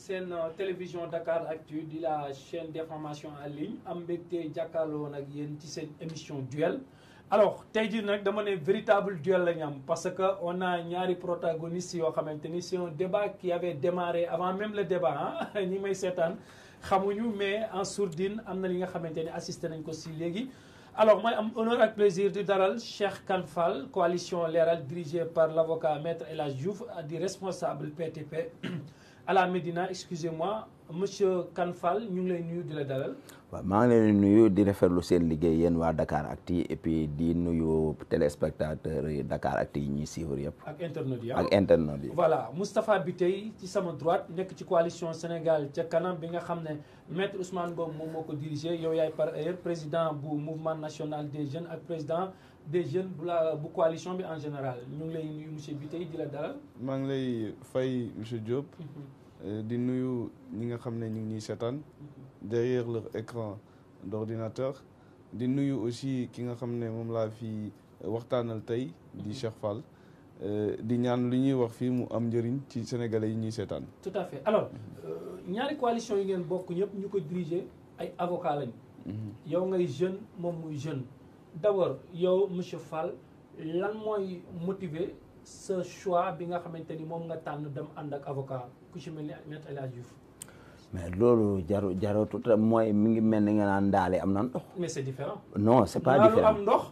seen télévision Dakar Actu di la chaîne d'information en ligne am mbégte jàkkaarloo nag yéen ci seen émission duel. alors tey jii nag dama ne véritable duel la ñu am parce que on a ñaari protagonistes yoo xamante ni c'est un débat qui avait démarré avant même le débat ah ñi may seetaan xamuñu mais en sourdine am na li nga xamante ni assisté nañ ko si léegi. alors mooy am honneur ak plaisir di daral Cheikh Kane Fall coalition Leral dirigée par l'avocat maître El Hadj Diouf di responsable PTP à la Médina excusez-moi monsieur Kane Fall ñu ngi lay nuyu di la dalal. waaw maa ngi leen di nuyu di rafetlu seen liggéey yéen waa Dakaractu et puis di nuyu téléspectateurs yi Dakaractu yi ñuy suivre yëpp. ak internautes yi ak internautes yi. voilà Moustapha Biteye ci sama droite nekk ci coalition Sénégal ca kanam bi nga xam ne maître Ousmane Ngom moom moo ko dirigé yow yaay par ailleurs président bu mouvement national des jeunes ak président des jeunes bu coalition bi en général ñu ngi lay nuyu monsieur Biteye di la dalal. maa ngi lay fay monsieur Diop. di nuyu ñi nga xam ne ñu ngi ñuy seetaan derrière leur écran d'ordinateur di nuyu aussi ki nga xam ne moom laa fi waxtaanal tey di Cheikh Fall di ñaan lu ñuy wax fii mu am njëriñ ci sénégalais yi ñuy seetaan. tout à fait alors ñaari coalition yi ngeen bokk ñëpp ñu ko diriger ay avocat lañu. yow ngay jeune moom muy jeune. d'abord yow monsieur Fall lan mooy motiver ce choix bi nga xamante ni moom nga tànn dem ànd ak avocat ku ci mel ni maître El Hadj Diouf. mais loolu jaratu mooy mi ngi mel ni nga naan ndaale am na ndox. mais c'est différent. non c'est pas différent am ndox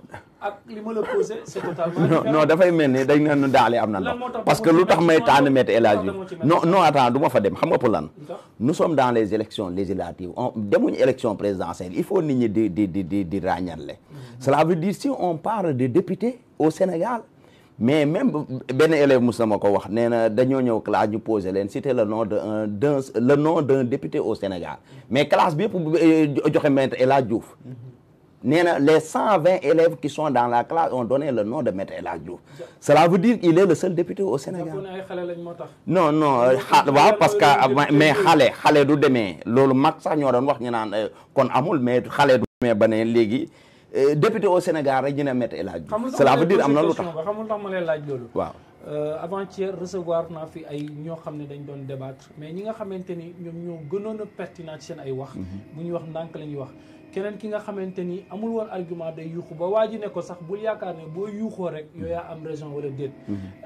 ak li ma la posé c'est totalement différent. non dafay mel ni dañ ne ndaale am na ndox parce que lu tax may tànn maître El Hadj Diouf non attends du ma fa dem xam nga pour lan. nous sommes dans les élections législatives demuñu élection présidentielle il faut nit ñi di ràññale. cela veut dire si on parle de députés au Sénégal. mais même benn élève mos na ma ko wax nee na dañoo ñëw classe ñu posé leen citer le nom d'un député au Sénégal mais classe bi yëpp joxe maître El Hadj Diouf nee na les 120 élèves qui sont dans la classe ont donné le nom de maître El Hadj Diouf cela veut dire qu'il est le seul député au Sénégal. non waaw parce que mais xale du demee loolu mag sax ñoo doon wax ñu naan kon amul mais xale du demee ba ne léegi. député au Sénégal rek ñu ne maître El Hadj Diouf cela veut dire am na lu tax xamul tax ma lay laaj loolu. waaw avant-hier recevoir naa fi ay ñoo xam ne dañ doon débattre mais ñi nga xamante ni ñoom ñoo gënoon a pertinent ci seen ay wax. bu ñuy wax ndànk la ñuy wax. keneen ki nga xamante ni amul woon argument day yuuxu ba waa ji ne ko sax bul yaakaar ne boo yuuxoo rek yow yaa am raison wala déet.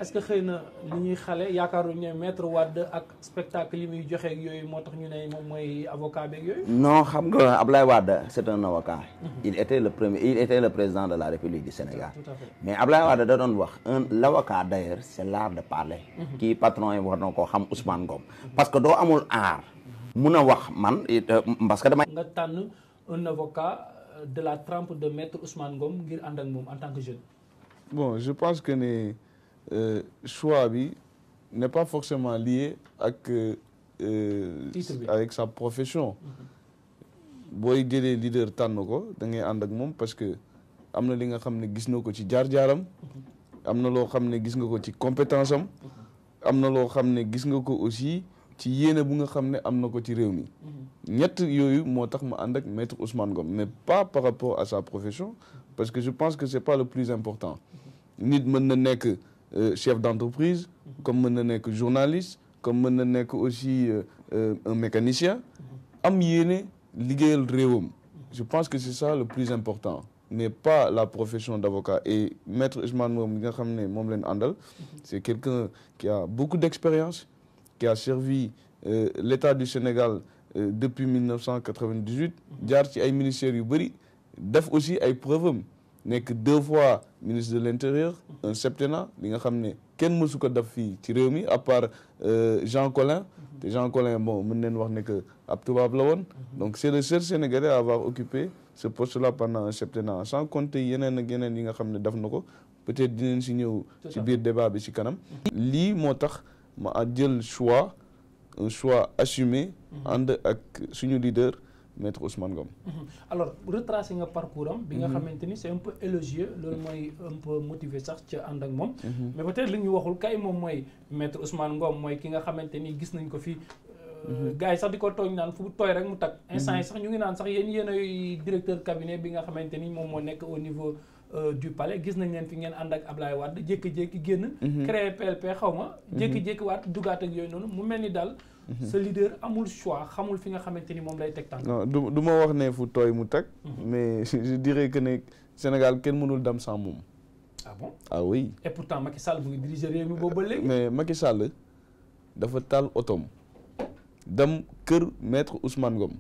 est-ce que xëy na li ñuy xale yaakaaruñu ne maître Wade ak spectacle yi muy joxe ak yooyu moo tax ñu ne moom mooy avocat beeg yooyu. non xam nga Ablaye Wade c'est un avocat. il était le président de la République du Sénégal. tout à fait mais Ablaye Wade da doon wax l'avocat d'ailleurs c'est l'art de parler. kii patron yi war na koo xam Ousmane Ngom. parce que doo amul art. mun a wax man parce que damay. nga tànn. un avocat de la trempe de maître Ousmane Ngom ngir ànd ak moom en tant que jeune. bon je pense que ne choix bi n'est pas forcément lié ak avec sa profession. booy jëlee leader tànn ko da ngay ànd ak moom parce que am na li nga xam ne gis na ko ci jaar-jaaram. am na loo xam ne gis nga ko ci compétence am. am na loo xam ne gis nga ko aussi ci yéene bu nga xam ne am na ko ci réew mi. ñett yooyu moo tax ma ànd ak maître Ousmane Ngom mais pas par rapport à sa profession parce que je pense que c'est pas le plus important nit mën na nekk chef d'entreprise comme mën na nekk journaliste comme mën na nekk aussi un mécanicien am yéene liggéeyal réewam je pense que c'est ça le plus important mais pas la profession d'avocat et maître Ousmane Ngom bi nga xam ne moom leen àndal c'est quelqu'un qui a beaucoup d'expérience qui a servi l'État du Sénégal depuis 1998 jaar ci ay ministères yu bëri def aussi ay preuves am nekk 2 fois ministre de l'Intérieur un septennat li nga xam ne kenn mësu ko def fii ci réew mi à part Jean Collin te Jean Collin bon mën neen wax ne que ab tubaab la woon donc c'est le seul Sénégalais à avoir occupé ce poste-là pendant un septennat sans compter yeneen ak yeneen yi nga xam ne def na ko peut-être dinañ si ñëw ci biir débat bi ci kanam lii moo tax ma jël un choix assumé ànd ak suñu leader maître Ousmane Ngom. alors retracé nga parcours am bi nga xamante ni c'est un peu élogieux loolu mooy un peu motivé sax ca ànd ak moom mais peut-être li ñu waxul kay moom mooy maître Ousmane Ngom mooy ki nga xamante ni gis nañ ko fii gars yi sax di ko tooñ naan fu tooy rek mu tag instant yi sax ñu ngi naan sax yéen ay directeur cabinet bi nga xamante ni moom moo nekk au niveau du palais gis nañ leen fi ngeen ànd ak Ablaye Wade jékki-jékki génn créer PLP xaw ma jékki-jékki waat dugaat ak yooyu noonu mu mel ni daal ce leader amul choix xamul fi nga xamante ni moom lay teg tànk. non du ma wax ne fu tooy mu teg. mais je dirais que ne Sénégal kenn mënul dem sans moom. ah bon ah oui. et pourtant Macky Sall mu ngi diriger réew mi boobu ba léegi. mais Macky Sall dafa taal otom dem kër maître Ousmane Ngom.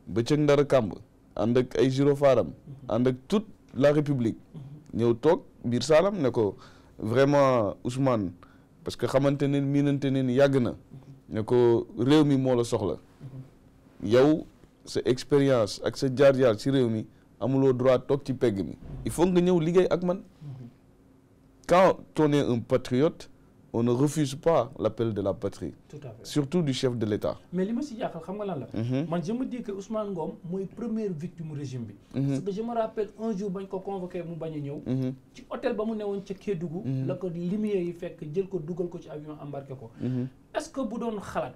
bëccëg ndara kàmb ànd ak ay gyropharam ànd ak toute la République. ñëw toog biir saalam ne ko vraiment Ousmane parce que xamante ne miinante ne ni yàgg na. ne ko réew mi moo la soxla. yow sa expérience ak sa jaar-jaar ci réew mi amuloo droit toog ci pegg mi. il faut nga ñëw liggéey ak man. quand on est un patriote on ne refuse pas l'appel de la patrie. Tout à fait. Surtout du chef de l'État. Mais li ma si jaaxal xam nga lan la. man je me dis que Ousmane Ngom mooy première victime régime bi. parce que je me rappelle un jour bañ ko convoqué mu bañ a ñëw. ci hôtel ba mu newoon ca Kédougou. la ko limier yi fekk jël ko dugal ko ci avion embarqué ko. est-ce que bu doon xalaat.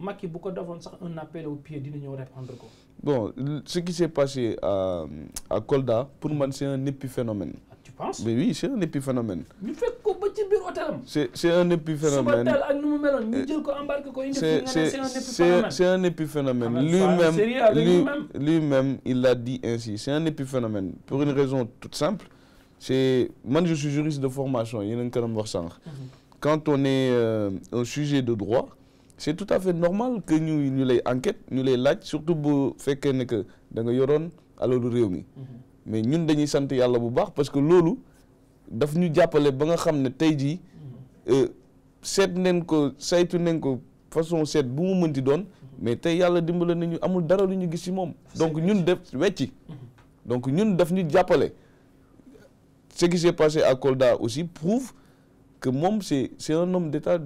Macky bu ko defoon sax un appel au pied dina ñëw répondre ko. Bon, ce qui s'est passé à Kolda pour moi c'est un épiphénomène. Tu penses? Mais oui, c'est un épiphénomène. ñu fekk ko ba ci biir hôtelam. C'est un épiphénomène. suba teel ak nu mu meloon ñu jël ko embarqué ko indi fi nga ne c'est un épiphénomène. C'est un épiphénomène. Lui-même, il l'a dit ainsi. C'est un épiphénomène pour une raison toute simple. C'est moi je suis juriste de formation. Quand on est un sujet de droit, c'est tout à fait normal que ñu lay enquête ñu lay laaj surtout bu fekkee ne que da nga yoroon alalu réew mi. mais ñun dañuy sant yàlla bu baax parce que loolu daf ñu jàppale ba nga xam ne tey jii seet nañ ko saytu nañ ko façon seet bu mu mënti doon mais tey yàlla dimbale nañu amul dara lu ñu gis ci moom. donc ñun def wecci donc ñun daf ñu jàppale. Ce qui s'est passé à Kolda aussi prouve que moom c'est un homme d'État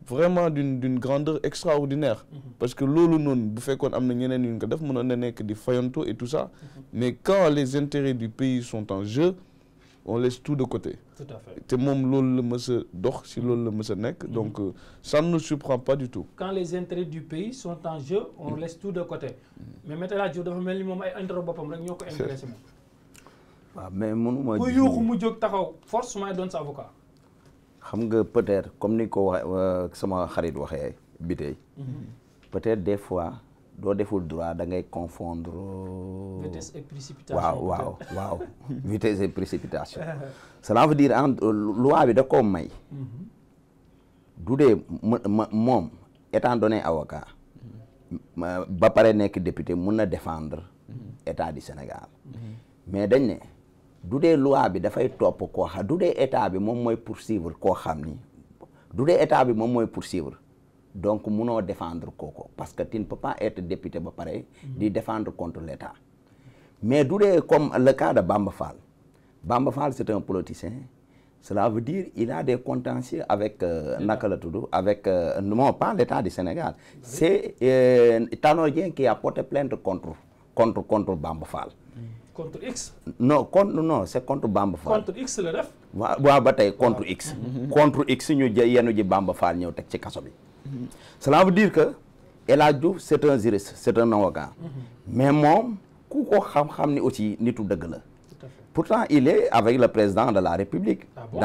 vraiment d'une grandeur extraordinaire. Parce que loolu noonu bu fekkoon am na ñeneen yu ñu ko def mënoon na nekk di fayanto et tout ça. Mais quand les intérêts du pays sont en jeu, on laisse tout de côté. Tout à fait. te moom loolu la mës a dox si loolu la mës a nekk. donc ça ne nous surprend pas du tout. Quand les intérêts du pays sont en jeu, on laisse tout de côté. Mais Maître El Hadji Diouf dafa mel ni moom ay intérêt boppam rek ñoo ko intéressé moom. waaw mais mënuma. ku yuuxu mu jóg taxaw force may doon sa avocat. xam nga peut-être comme ni ko waxee sama xarit waxee bi tey peut-être des fois doo deful droit da ngay confondre. vitesse et précipitation. waaw vitesse et précipitation. cela veut dire loi bi da koo may. du dee moom étant donné avocat. ba pare nekk député mun na défendre état du Sénégal. mais dañ ne. du dee loi bi dafay topp koo xam du dee état bi moom mooy poursuivre koo xam ni du dee état bi moom mooy poursuivre donc munoo défendre kooko parce que tu ne peux pas être député ba pare di défendre contre l'état mais du dee comme le cas de Bamba Fall c'est un politicien cela veut dire il a des contentieux avec naka la tudd avec non pas l'état du Sénégal c'est Tanor Dieng qui a porté plainte contre Bamba Fall. Contre X. non c'est contre Bamba Fall. Contre X la def. waaw ba tey contre X. contre X ñu yenu ji Bamba Fall ñëw teg ci kaso bi. cela veut dire que El Hadji Diouf c'est un juriste c'est un avocat. mais moom ku ko xam-xam ni aussi nitu dëgg la. pourtant il est avec le président de la République. Ah bon?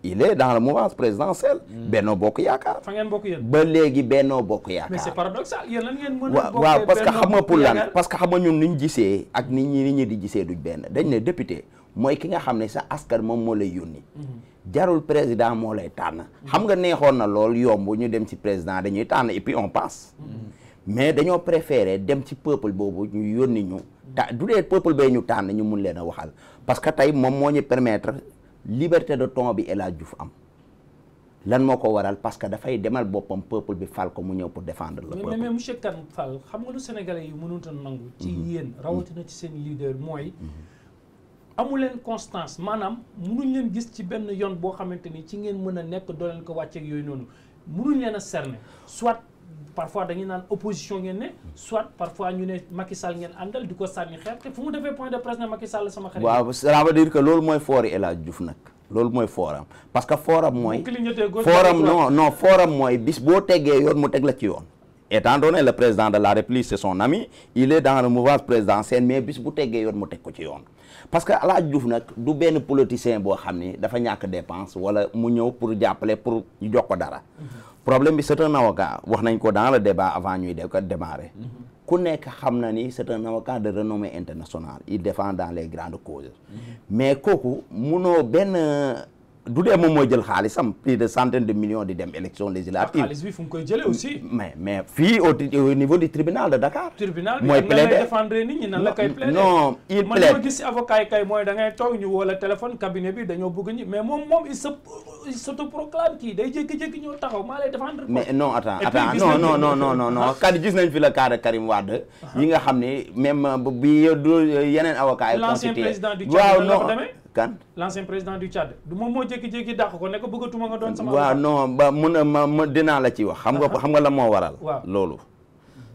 Il est dans le mouvance présidentielle. Benno Bokk Yaakaar. fa ngeen bokk yéen. ba léegi Benno Bokk Yaakaar. mais c'est paradoxal yéen lan ngeen mën a. waaw parce que xam nga pour lan parce que xam nga ñun ni ñu gisee ak nit ñi di gisee duñ benn dañ ne député mooy ki nga xam ne sa askan moom moo lay yónni. jarul président moo lay tànn. xam nga neexoon na lool yomb ñu dem ci président dañuy tànn et puis on passe. mais dañoo préféré dem ci peuple boobu ñu yónni ñu. du dee peuple bee ñu tànn ñu mun leen a waxal parce que tey moom moo ñu permettre. liberté de ton bi El Hadji Diouf am lan moo ko waral parce que dafay demal boppam peuple bi fal ko mu ñëw pour défendre le peuple. mais monsieur Kane Fall xam nga lu Sénégalais yi mënut a nangu. ci yéen rawatina ci seen leader mooy. amu leen constance maanaam mënuñ leen gis ci benn yoon boo xamante ni ci ngeen mën a nekk doo leen ko wàcceeg yooyu noonu mënuñ leen a cerner soit. parfois dañuy naan opposition ngeen ne soit parfois ñu ne Macky Sall ngeen àndal di ko sànni xeer te fu mu defee point de presse ne Macky Sall sama xarit. waaw ça veut dire que loolu mooy foori El Hadji Diouf nag loolu mooy fooram parce que fooram mooy. fooram mooy bis boo teggee yoon mu teg la ci yoon. étant donné le président de la République c'est son ami il est dans le mouvance présidentielle mais bis bu teggee yoon mu teg ko ci yoon parce que El Hadj Diouf nag du benn politicien boo xam ni dafa ñàkk dépense wala mu ñëw pour jàppale pour ñu jox ko dara. problème bi c'est un avocat wax nañ ko dans le débat avant ñuy démarrer. ku nekk xam na ni c'est un avocat de renommée internationale il défend dans les grandes causes. mais kooku munoo benn. du dee moom mooy jël xaalisam plus de centaines de millions di dem élection législative. xaalis bi fu mu koy jëlee aussi. mais fii au niveau du tribunal de Dakar. tribunal bi mooy nan lay défendre nit ñi nan la koy plaider. non il plaide man li ma gis si avocat yi kay mooy da ngay toog ñu woo la téléphone cabinet bi dañoo bëgg ñi mais moom il s'autoproclame kii day jékki-jékki ñëw taxaw maa lay défendre. mais non attends non kat gis nañ fi le cas de Karim Wade. yi nga xam ne même bi yeneen avocat yi. l'ancien président du waaw Tchad la ko demee. kan l'ancien président du Tchad du moom moo jékki-jékki dàq ko ne ko bëggatuma nga doon sama. waaw non ba mun a ma dinaa la ci wax. xam nga la moo waral. waaw loolu.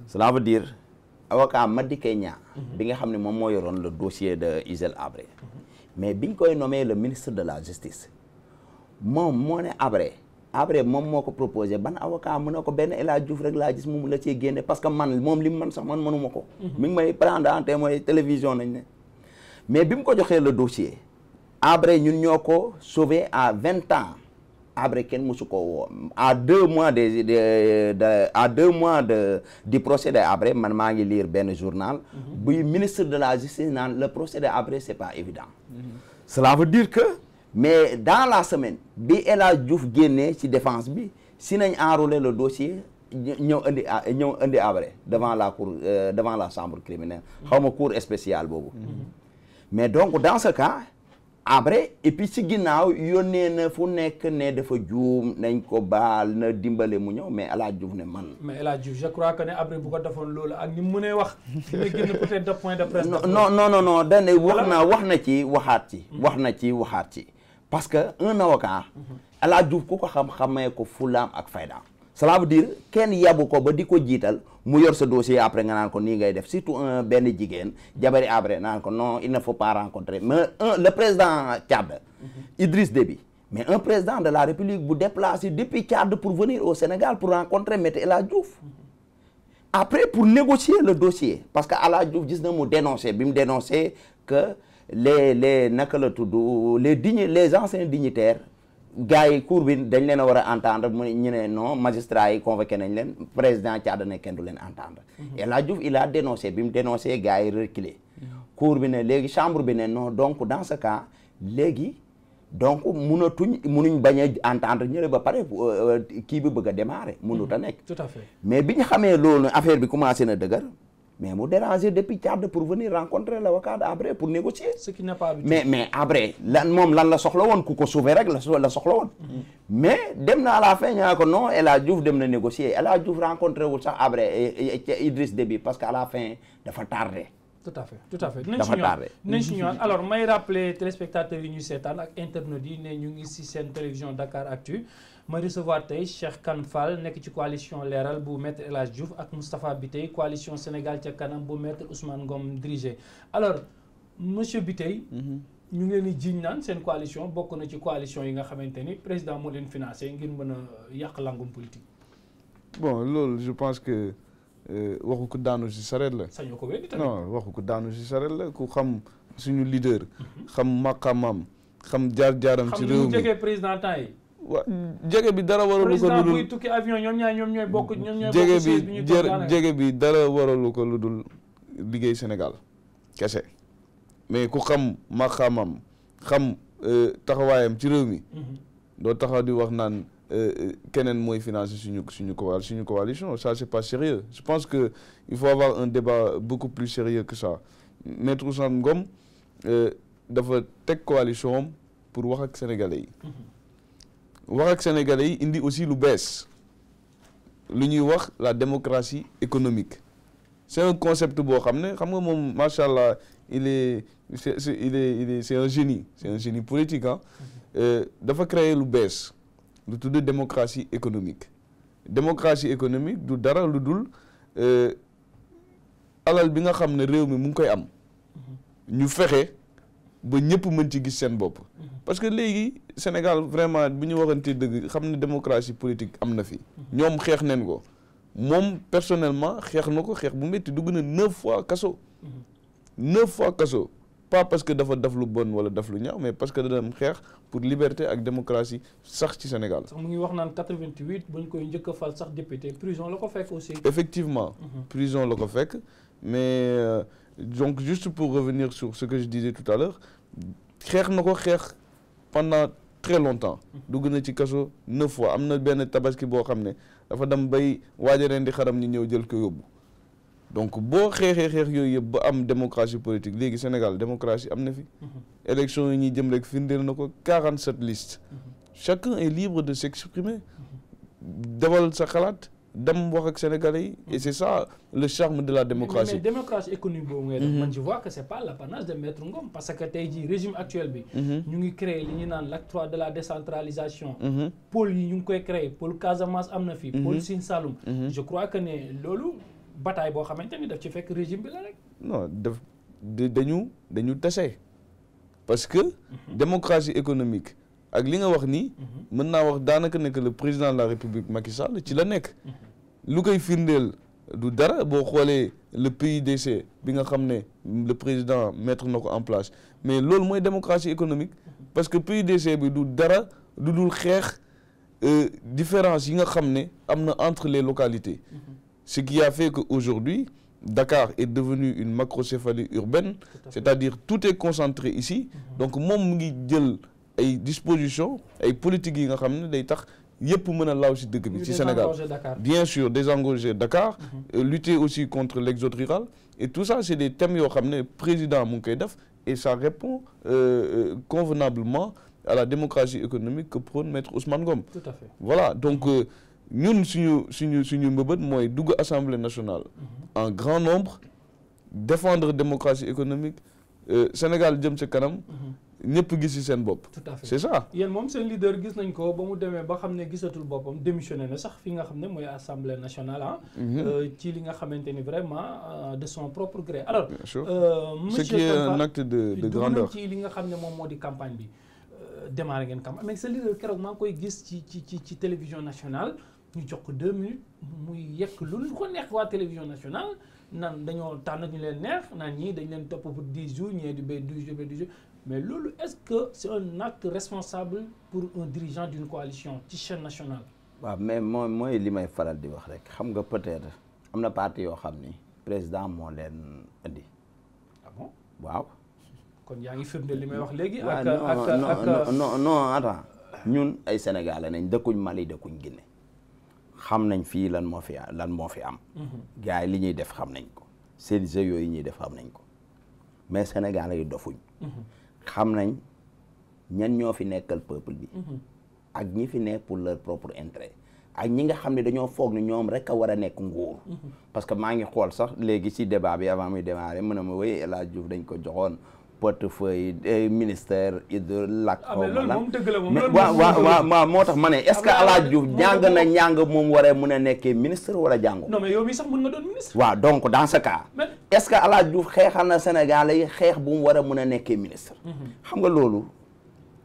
cela veut dire avocat Madické Niang. bi nga xam ne moom moo yoroon le dossier de Hissène Habré. mais biñ koy nommé le ministre de la justice. moom moo ne Habré moom moo ko proposé ban avocat mu ne ko benn El Hadj Diouf rek laa gis moom la cee génne parce que moom li mu mën sax man mënuma ko. mi ngi may prendre en témoin télévision nañ ne. mais bi mu ko joxee le dossier. Habré ñun ñoo ko sauvé à 20 ans Habré kenn mësu ko woo à 2 mois du procès de Habré man maa ngi lire benn journal buy ministre de la justice naan le procès de Habré c'est pas évident cela veut dire que mais dans la semaine bi El Hadj Diouf génnee ci défense bi si nañ enrôler le dossier ñëw indi Habré devant la cour devant la chambre criminelle xaw ma cour spéciale boobu mais donc dans ce cas Habré et puis ci ginnaaw yónnee na fu nekk ne dafa juum nañ ko baal na dimbale mu ñëw mais El Hadj Diouf ne man. mais El Hadj Diouf je crois que ne Habré bu ko defoon loolu ak ni mu mënee wax. dina génn peut-être de point de presse. non dañ wax na ci waxaat ci. parce que un avocat. El Hadj Diouf ku ko xamee ko fulaam ak faydaam. cela veut dire kenn yabu ko ba di ko jiital mu yor sa dossier après nga naan ko nii ngay def surtout benn jigéen jabari Habré naan ko non il ne faut pas rencontrer mais le président Tchad Idriss Déby mais un président de la République bu déplacé depuis Tchad pour venir au Sénégal pour rencontrer Maître El Hadj Diouf après pour négocier le dossier parce que El Hadj Diouf gis na mu dénoncé bi mu dénoncé que les naka la tudd les anciens dignitaires gars yi cour bi dañ leen a war a entendre mu ñu ne non magistrat yi convoqué nañ leen président Tchad ne kenn du leen entendre El Hadj Diouf il a dénoncé bi mu dénoncé gars yi reculé cour bi ne léegi chambre bi ne non donc dans ce cas léegi donc munuñ bañ a entendre ñële ba pare kii bi bëgg a démarrer mënut a nekk tout à fait mais bi ñu xamee loolu affaire bi commencé na dëgër mais mu déranger depuis Tchad pour venir rencontrer l'avocat d'Habré pour négocier. ce qui n'est pas habituel. mais Habré lan la soxla woon ku ko sauver rek la soxla woon. mais dem na à la fin ñaa ko non El Hadj Diouf dem na négocier El Hadj Diouf rencontré wul sax Habré Idriss Déby parce que à la fin dafa tardé. tout à fait dinañ si ñëwaat alors may rappeler téléspectateurs yi ñuy seetaan ak internautes yi ne ñu ngi si seen télévision Dakar Actu ma recevoir tey Cheikh Kane Fall nekk ci coalition Leeral bu maître El Hadj Diouf ak Moustapha Biteye coalition Sénégal ca kanam bu maître Ousmane Ngom dirigé alors monsieur Biteye ñu ngi leen di jiiñ naan seen coalition bokk na ci coalition yi nga xamante ni président moo leen financé ngir mën a yàq langum politique. bon loolu je pense que waxu ko daanu si sareet la. sañoo ko weddi tamit. non waxu ko daanu si sareet la ku xam suñu leader. xam maqamam xam jaar-jaaram. ci réew mi xam ñu jege président temps yi. waaw jege bi dara waralu ko. président buy tukki avion ñoom ñooy bokk. jege bi dara waralu ko lu dul liggéey Sénégal kese mais ku xam maqamam xam taxawaayam ci réew mi. doo taxaw di wax naan. keneen mooy financer suñu coalition ça c'est pas sérieux je pense que il faut avoir un débat beaucoup plus sérieux que ça maître Ousmane Ngom dafa teg coalition am pour wax ak sénégalais yi indi aussi lu bees lu ñuy wax la démocratie économique c'est un concept boo xam ne xam nga moom macha allah c'est un génie politique ah dafa créer lu bees lu tudd démocratie économique du dara lu dul alal bi nga xam ne réew mi mu ngi koy am ñu fexe ba ñëpp mën ci gis seen bopp parce que léegi Sénégal vraiment bu ñu waxante dëgg xam ne démocratie politique am na fi ñoom xeex neen ko moom personnellement xeex na ko xeex bu métti dugg na 9 fois kaso pas parce que dafa def lu bon wala def lu ñaaw mais parce que da dem xeex pour liberté ak démocratie sax ci Sénégal. sax mu ngi wax naan 88 bu ñu koy njëkk a fal sax député prison la ko fekk aussi. Effectivement, prison la ko fekk mais donc juste pour revenir sur ce que je disais tout à l'heure xeex na ko xeex pendant très longtemps dugg na ci kaso 9 fois am na benn tabaski boo xam ne dafa dem bay waaja leen di xaram ñi ñëw jël ko yóbbu donc boo xeexee xeex yooyu yëpp ba am démocratie politique léegi Sénégal démocratie am na fi élection yi ñuy jëm rek firndeel na ko 47 listes chacun est libre de s'exprimer defal sa xalaat dem wax ak Sénégalais yi et c'est ça le charme de la démocratie. mais démocratie économique boobu ngay def man je vois que c'est pas l'apanage de Maître Ngom parce que tey jii régime actuel bi ñu ngi créer li ñu naan l'acte 3 de la décentralisation pôle yi ñu ngi koy créer pôle Casamance am na fi pôle Sine Saloum je crois que ne loolu bataille boo xamante ni daf ci fekk régime bi la rek non dañu tase parce que démocratie économique ak li nga wax nii mën naa wax daanaka ne que le président de la République Macky Sall ci la nekk lu koy firndeel du dara boo xoolee le PUDC bi nga xam ne le président mettre na ko en place mais loolu mooy démocratie économique parce que PUDC bi du dara du dul xeex différence yi nga xam ne am na entre les localités ce qui a fait que aujourd'hui Dakar est devenu une macrocéphalie urbaine c'est-à-dire tout est concentré ici donc moom mu ngi jël ay dispositions ay politiques yi nga xam ne day tax yëpp mën a laaw ci dëkk bi ci Sénégal bien sûr désengorger Dakar lutter aussi contre l'exode rural et tout ça c'est des thèmes yoo xam ne président mu ngi koy def et ça répond convenablement à la démocratie économique que prône Maître Ousmane Ngom. Tout à fait. Voilà donc ñun suñu mbëbët mooy dugg Assemblée nationale en grand nombre défendre démocratie économique Sénégal jëm ca kanam ñëpp gis ci seen bopp. Tout à fait. C'est ça. yéen moom seen leader gis nañ ko ba mu demee ba xam ne gisatul boppam démissionné na sax fi nga xam ne mooy Assemblée nationale ci li nga xamante ni vraiment de son propre gré. Alors Bien sûr. monsieur Ce qui est un acte de grandeur. ci li nga xam ne moom moo di campagne bi démarré ngeen campagne mais sa leader keroog maa ngi koy gis ci télévision nationale ñu jox ko 2 minutes muy yekk lu ko neex waa télévision nationale naan dañoo tànn ñu leen neex naan ñii dañ leen topp pour 10 jours ñee di bay 12 jours bay 12 jours mais loolu est-ce que c'est un acte responsable pour un dirigeant d'une coalition ci chaîne nationale. waaw mais mooy li may faral di wax rek xam nga peut-être am na parti yoo xam ni président moo leen indi. ah bon waaw. kon yaa ngi firndeel li may wax léegi. non attends ñun ay Sénégalais nañ dëkkuñ Mali dëkkuñ Guinée xam nañ fii lan moo fi am. gars yi li ñuy def xam nañ ko seen jeux yooyu ñuy def xam nañ ko mais Sénégalais yi dofuñ. xam nañ ñan ñoo fi nekkal peuple bi. ak ñi fi nekk pour leur propre intérêt ak ñi nga xam ne dañoo foog ne ñoom rek a war a nekk nguur. parce que maa ngi xool sax léegi ci débat bi avant muy démarrer mën na ma wéy El Hadj Diouf dañ ko joxoon portefeuille ministère de lakk. ah mais loolu moom dëgg la moom waaw moo tax ma ne est-ce que El Hadj Diouf jàng na njàng moom waree mën a nekkee ministre wala jàngu. non mais yow mii sax mën nga doon ministre. waaw donc dans ce cas. est-ce que El Hadj Diouf xeexal na Sénégalais yi xeex bu mu war a mën a nekkee ministre. xam nga loolu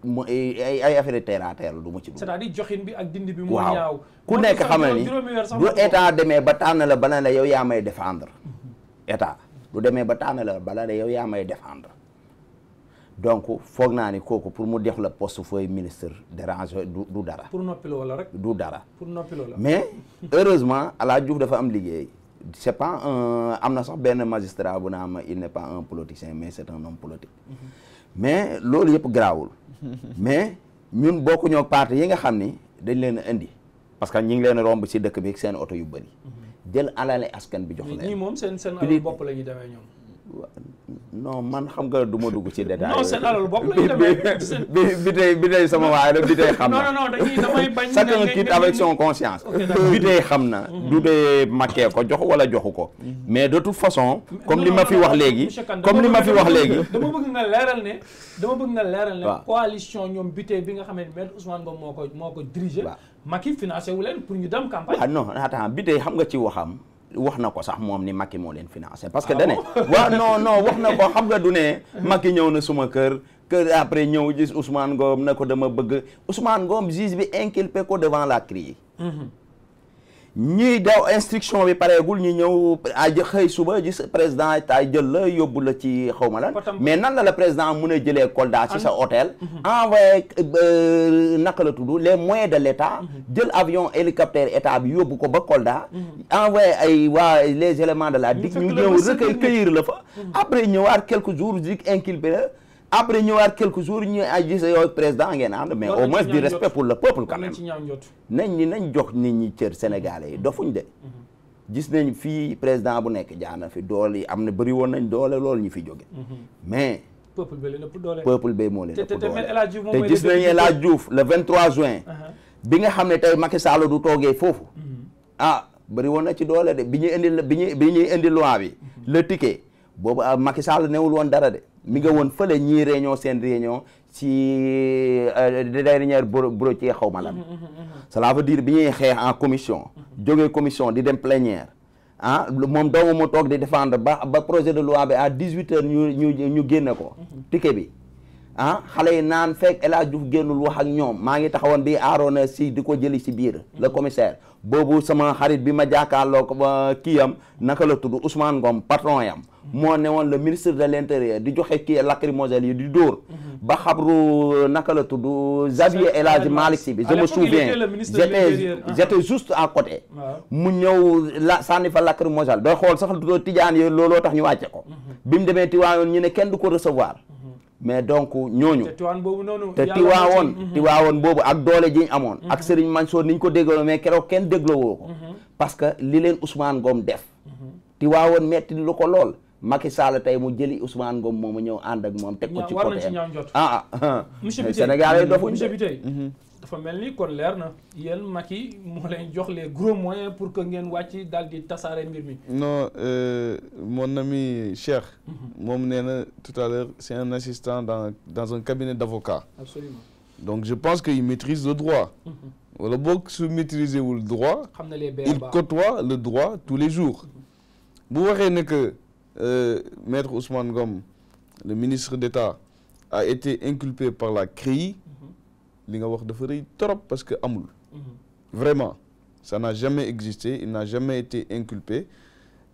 mu ay affaire terre à terre du mu ci dugg. c'est-à-dire joxin bi ak dindi bi. moo ñaaw ku nekk xam na ni du état demee ba tànn la bala la yow yaa may défendre. état du demee ba tànn la bala la yow yaa may défendre. donc foog naa ni kooku pour mu def la poste fooy ministre dérange du dara. pour noppiloo wala rek. du dara. pour noppiloo la. mais heureusement El Hadj Diouf dafa am liggéey. c'est pas am na sax benn magistrat bu naa ma il n'est pas un politicien mais c'est un homme politique. mais loolu yëpp garaawul. mais ñun bokkuñoo parti yi nga xam ni dañ leen a indi. parce que ñu ngi leen romb ci dëkk bi ak seen oto yu bëri. jël alale askan bi jox leen. ñii moom seen alal bopp la ñuy demee ñoom. non man xam nga du ma dugg ci détail. non seen alal bopp la ñuy demee. bi tey sama waay la bi tey xam na. non damay bañ. chacun quitte avec son conscience. bi tey xam na. du dee makkee ko jox wala joxu ko. mais de toute façon. comme li ma fi wax léegi. comme li ma fi wax léegi. dama bëgg nga leeral ne. coalition ñoom bi tey bi nga xam ne Maître Ousmane Ngom moo ko diriger. Macky financé wu leen pour ñu dem campagne. ah non attends bi tey xam nga ci waxam. wax na ko sax moom ni Macky moo leen financé parce que dane waaw non wax na ko xam nga du ne Macky ñëw na suma kër après ñëw gis Ousmane Ngom na ko dama bëgg Ousmane Ngom juge bi inculpé ko devant la CREI ñii daw instruction bi pareegul ñu ñëw a xëy suba gis président tay jël la yóbbu la ci xaw ma lan mais nan la président mën a jëlee Kolda ci sa hôtel envoyé naka la tudd les moyens de l'état jël avion hélicoptère état bi yóbbu ko ba Kolda envoyé ay waa les éléments de la DIC ñu ñëw recueillir la fa après ñëwaat quelques jours DIC inculpé la après ñëwaat quelques jours ñu ay gis yow président ngeen ànd mais au moins du respect pour le peuple quand même nañ jox nit ñi cër sénégalais yi dofuñ de gis nañ fii président bu nekk jaana fi doole yi am na bëri woon nañ doole loolu ñu fi jóge mais peuple bi moo leen ëpp doole te gis nañ El Hadj Diouf le 23 juin bi nga xam ne tey Macky Sall du toogee foofu bëri woon na ci doole de bi ñuy indi loi bi le ticket boobu Macky Sall newul woon dara de mi nga woon fële ñii réunion seen réunion ci dernière bureau ci xaw ma lan cela veut dire bi ñuy xeex en commission jógee commission di dem plénière moom doomu mu toog di défendre ba projet de loi bi à 18h ñu génne ko ticket bi xale yi naan fekk El Hadj Diouf génnul wax ak ñoom maa ngi taxawoon bi aaroona si di ko jëli si biir le commissaire boobu sama xarit bi ma jàkkaarloo ko kii am naka la tudd Ousmane Ngom patron yam moo ne woon le ministre de l'intérieur di joxe kii lacrymogène yi di dóor ba xabru naka la tudd Xavier El Hadj Malick Sy bi je me souviens j'étais juste à côté mu ñëw sànni fa lacrymogène doy xool sax tijaan yi looloo tax ñu wàcce ko bi mu demee Tiwaawoon ñu ne kenn du ko recevoir mais donc ñooñu te Tiwaawoon boobu ak doole ji ñu amoon ak Serigne Mansour ni ñu ko dégloo mais keroog kenn dégloo ko parce que li leen Ousmane Ngom def Tiwaawoon metti lu ko lool Macky Sall tey mu jëli Ousmane Ngom moomu ñëw ànd ak moom teg ko ci côté monsieur Sénégal yi dofuñ dafa mel ni kon leer na yéen Macky moo leen jox les gros moyens pour que ngeen wàcc daal di tasaare mbir mi. Non, mon ami Cheikh. moom nee na tout à l'heure c'est un assistant dans un cabinet d'avocat. Absolument. Donc je pense qu'il maîtrise le droit. wala boog su maîtriser wul droit. il côtoie le droit tous les jours. bu waxee ne que maître Ousmane Ngom, le ministre d'État, a été inculpé par la CREI. li nga wax dafa rëy trop parce que amul. Vraiment ça n'a jamais existé, il n'a jamais été inculpé.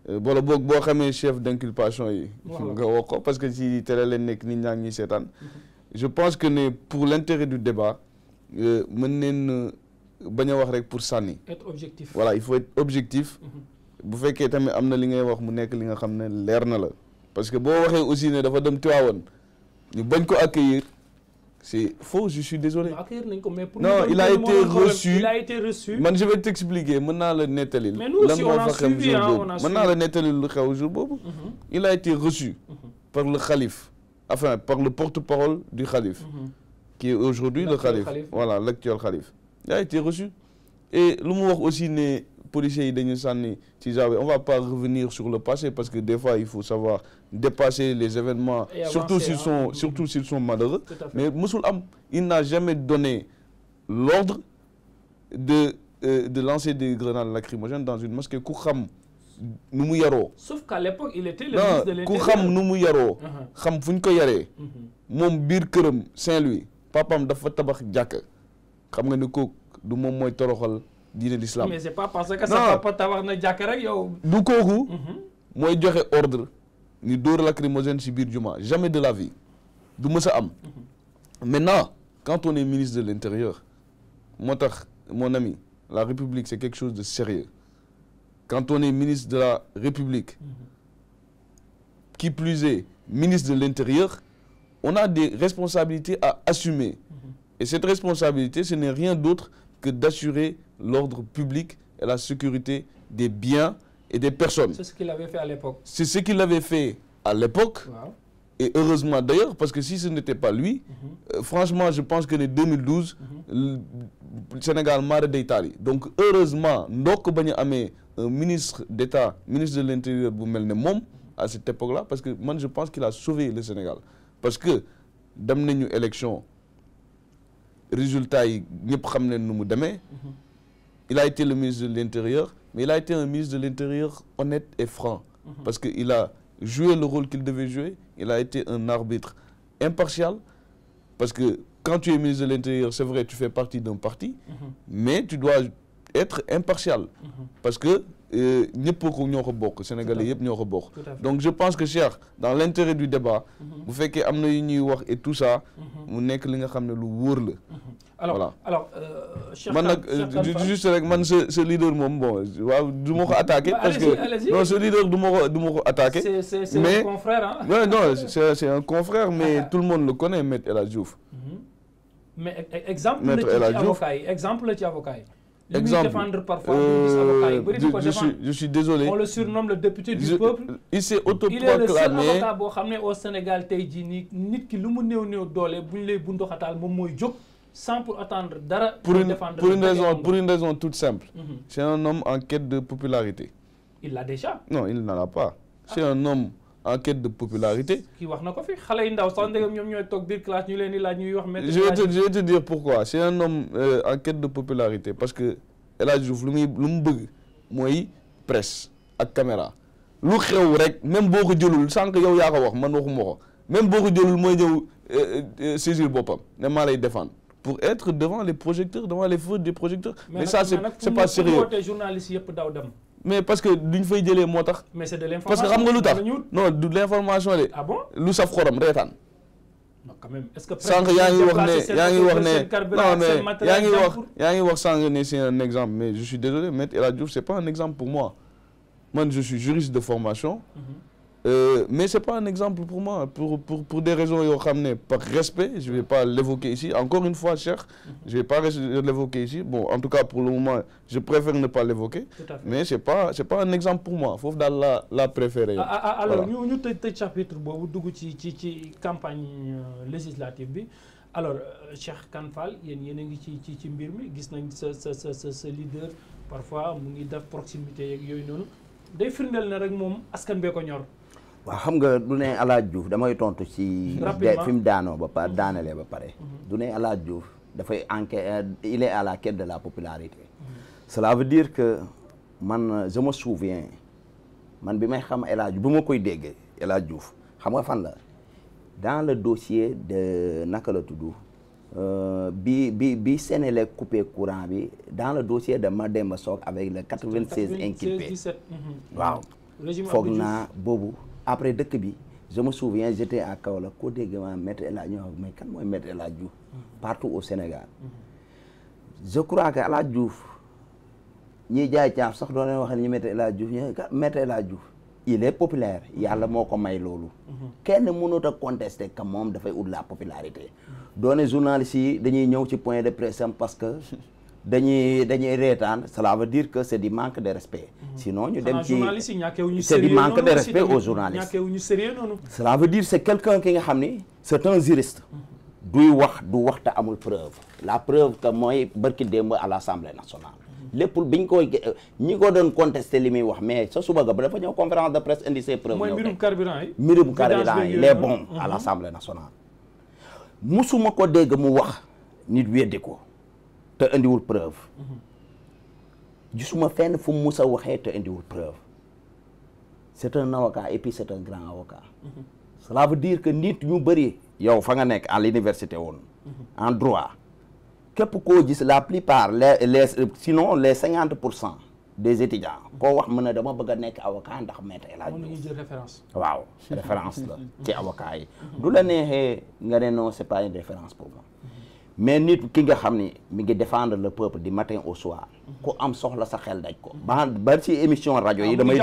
Wala boog boo xamee chef d'inculpation yi. nga wax ko parce que si télé leen nekk nit ñaa ngi seetaan. Je pense que ne pour l'intérêt du débat mën neen bañ a wax rek pour sànni. Être objectif. Voilà, il faut être objectif. bu fekkee tamit am na li ngay wax mu nekk li nga xam ne leer na la. parce que boo waxee aussi ne dafa dem Tivaouane ñu bañ ko accueillir. C'est faux, je suis désolé. Non, il a été reçu. Il a été reçu. Man, je vais t'expliquer. Maintenant, le nettali. Mais nous aussi, on a suivi. Maintenant, le nettali, le jour bobo. Il a été reçu par le calife. Enfin, par le porte-parole du calife. Qui est aujourd'hui le calife. Voilà, l'actuel calife. Il a été reçu. Et le mot aussi, les policiers, on ne va pas revenir sur le passé parce que des fois, il faut savoir dépasser les événements, surtout s'ils sont malheureux. Mais Moussoul Am, il n'a jamais donné l'ordre de lancer des grenades lacrymogènes dans une mosquée. Koukham Noumouyaro. Sauf qu'à l'époque, il était le ministre de l'Intérieur. Koukham Noumouyaro. Kham Funko Yare. Mon bir Kerem, Saint-Louis. Papam dafa tabax jàkka. Xam nga ni ko du moom mooy toroxal diine l'islam. Mais c'est pas parce que sa papa tabax na jàkka rek yow. Du kooku mooy joxe ordre ni dóor lacrymogène ci biir juma, jamais de la vie. Du mës a am. Maintenant, quand on est ministre de l'Intérieur, mon ami, la République c'est quelque chose de sérieux. Quand on est ministre de la République, qui plus est ministre de l'Intérieur, on a des responsabilités à assumer. Et cette responsabilité, ce n'est rien d'autre que d'assurer l'ordre public et la sécurité des biens et des personnes. C'est ce qu'il avait fait à l'époque. C'est ce qu'il avait fait à l'époque. Wow. Et heureusement d'ailleurs, parce que si ce n'était pas lui, franchement, je pense que en 2012, le Sénégal marre d'Italie. Donc heureusement, ndok bañu amé un ministre d'État, ministre de l'Intérieur bu melne mom à cette époque-là, parce que moi je pense qu'il a sauvé le Sénégal. Parce que dem nañu élection, résultat yi ñëpp xam nañ nu mu demee. Il a été le ministre de l'Intérieur, mais il a été un ministre de l'Intérieur honnête et franc. Parce qu'il a joué le rôle qu'il devait jouer. Il a été un arbitre impartial. Parce que quand tu es ministre de l'Intérieur, c'est vrai, tu fais partie d'un parti, mais tu dois être impartial. Parce que ñëpp ko ñoo ko bokk Sénégalais yëpp ñoo ko bokk. Donc je pense que Cheikh dans l'intérêt du débat bu fekkee am na yu ñuy wax et tout ça mu nekk li nga xam ne lu wóor la. alors man nag juste rek man ce leader moom bon waaw du ma ko attaqué parce que non ce leader du ma ko attaqué. c'est un confrère hein. Ouais, non c'est un confrère mais tout le monde le connaît Maître El Hadji Diouf. mais exemple la ci avocat yi exemple la ci avocat yi. li muy défendre parfois je suis désolé. On le surnomme le député du peuple. Il s'est autoproclamé. Il est le seul avocat boo xam ne au Sénégal tey jii nii nit ki lu mu néew doole bu ñu lay bunduxataal moom mooy jóg sans pour attendre dara. pour une raison toute simple. C'est un homme en quête de popularité. Il l'a déjà. Non, il n'en a pas. C'est un homme en quête de popularité. Kii wax na ko fi xale yu ndaw sax ndegam ñoom ñooy toog biir classe ñu leen di laaj ñuy wax. Je vais te dire pourquoi. C'est un homme en quête de popularité parce que El Hadji Diouf lu mu bëgg mooy presse ak caméra lu xew rek même boo ko jëlul sànq yow yaa ko wax man waxuma ko même boo ko jëlul mooy ñëw saisir boppam ne maa lay défendre pour être devant les projecteurs devant les feux des projecteurs. Mais ça c'est pas sérieux. Journaliste yëpp daw dem. Mais parce que duñ fay jëlee moo tax. Mais c'est de l'information. Parce que xam nga lu tax non du l'information de. Ah bon lu saf xorom reetaan. Non quand même est-ce que. sànq yaa ngi wax ne non mais yaa ngi wax sànq ne c'est un exemple mais je suis désolé Maître El Hadji Diouf c'est pas un exemple pour moi man je suis juriste de formation. Mais c'est pas un exemple pour moi pour des raisons yoo xam ne par respect je vais pas l'évoquer ici encore une fois Cheikh je vais pas l'évoquer ici bon en tout cas pour le moment je préfère ne pas l'évoquer mais c'est pas un exemple pour moi foofu daal la préféré. Alors ñu tëj chapitre boobu dugg ci campagne législative bi alors Cheikh Kane Fall yéen a ngi ci mbir mi gis nañ sa leader parfois mu ngi def proximité yeeg yooyu noonu day firndeel ne rek moom askan bee ko ñor. waaw xam nga du ne El Hadji Diouf damay tontu ci fi mu daanoo ba pare daanelee ba pare du ne El Hadji Diouf dafay enquête il est à la quête de la popularité cela veut dire que man je me souviens man bi may xam El Hadji bu ma koy dégg El Hadji Diouf xam nga fan la dans le dossier de naka la tudd bi Sénélec coupé courant bi dans le dossier de Mademba Sock avec le 96 inculpés waaw foog naa boobu après dëkk bi je me souviens j'étais à Kaolack koo dégg ma Maître El Hadji ñoo mais kan mooy Maître El Hadji Diouf partout au Sénégal je crois que El Hadji Diouf ñiy jaay caaf sax doon leen wax ne ñu Maître El Hadji Diouf ñu Maître El Hadji Diouf il est populaire yàlla moo ko may loolu kenn mënut a contester que moom dafay ut la popularité doone journalistes yi dañuy ñëw ci point de presse am parce que dañuy reetaan cela veut dire que c'est du manque de respect sinon ñu dem ci c'est du manque de respect aux journalistes cela veut dire c'est quelqu'un ki nga xam ni c'est un juriste du wax te amul preuve la preuve que mooy barki démb à l'Assemblée nationale lépp biñ koy ñi ko doon contester li muy wax mais sa suba ga ba dafa ñëw conférence de presse indi ses preuves mbirum carburant yi les bons à l'Assemblée nationale musuma ko dégg mu wax nit weddi ko te indiwul preuve gisuma fenn fu mu mus a waxee te indiwul preuve c'est un avocat et puis c'est un grand avocat cela veut dire que nit ñu bëri yow fa nga nekk à l'université woon en droit képp koo gis la plupart les sinon les 50% des étudiants koo wax mën na dama bëgg a nekk avocat ndax Maître El Hadji Diouf waaw référence la ci avocat yi du la neexee nga ne non c'est pas une référence pour moi mais nit ki nga xam ni mi ngi défendre le peuple du matin au soir ku am soxla sa xel daj ko ba ci émission rajo yi damay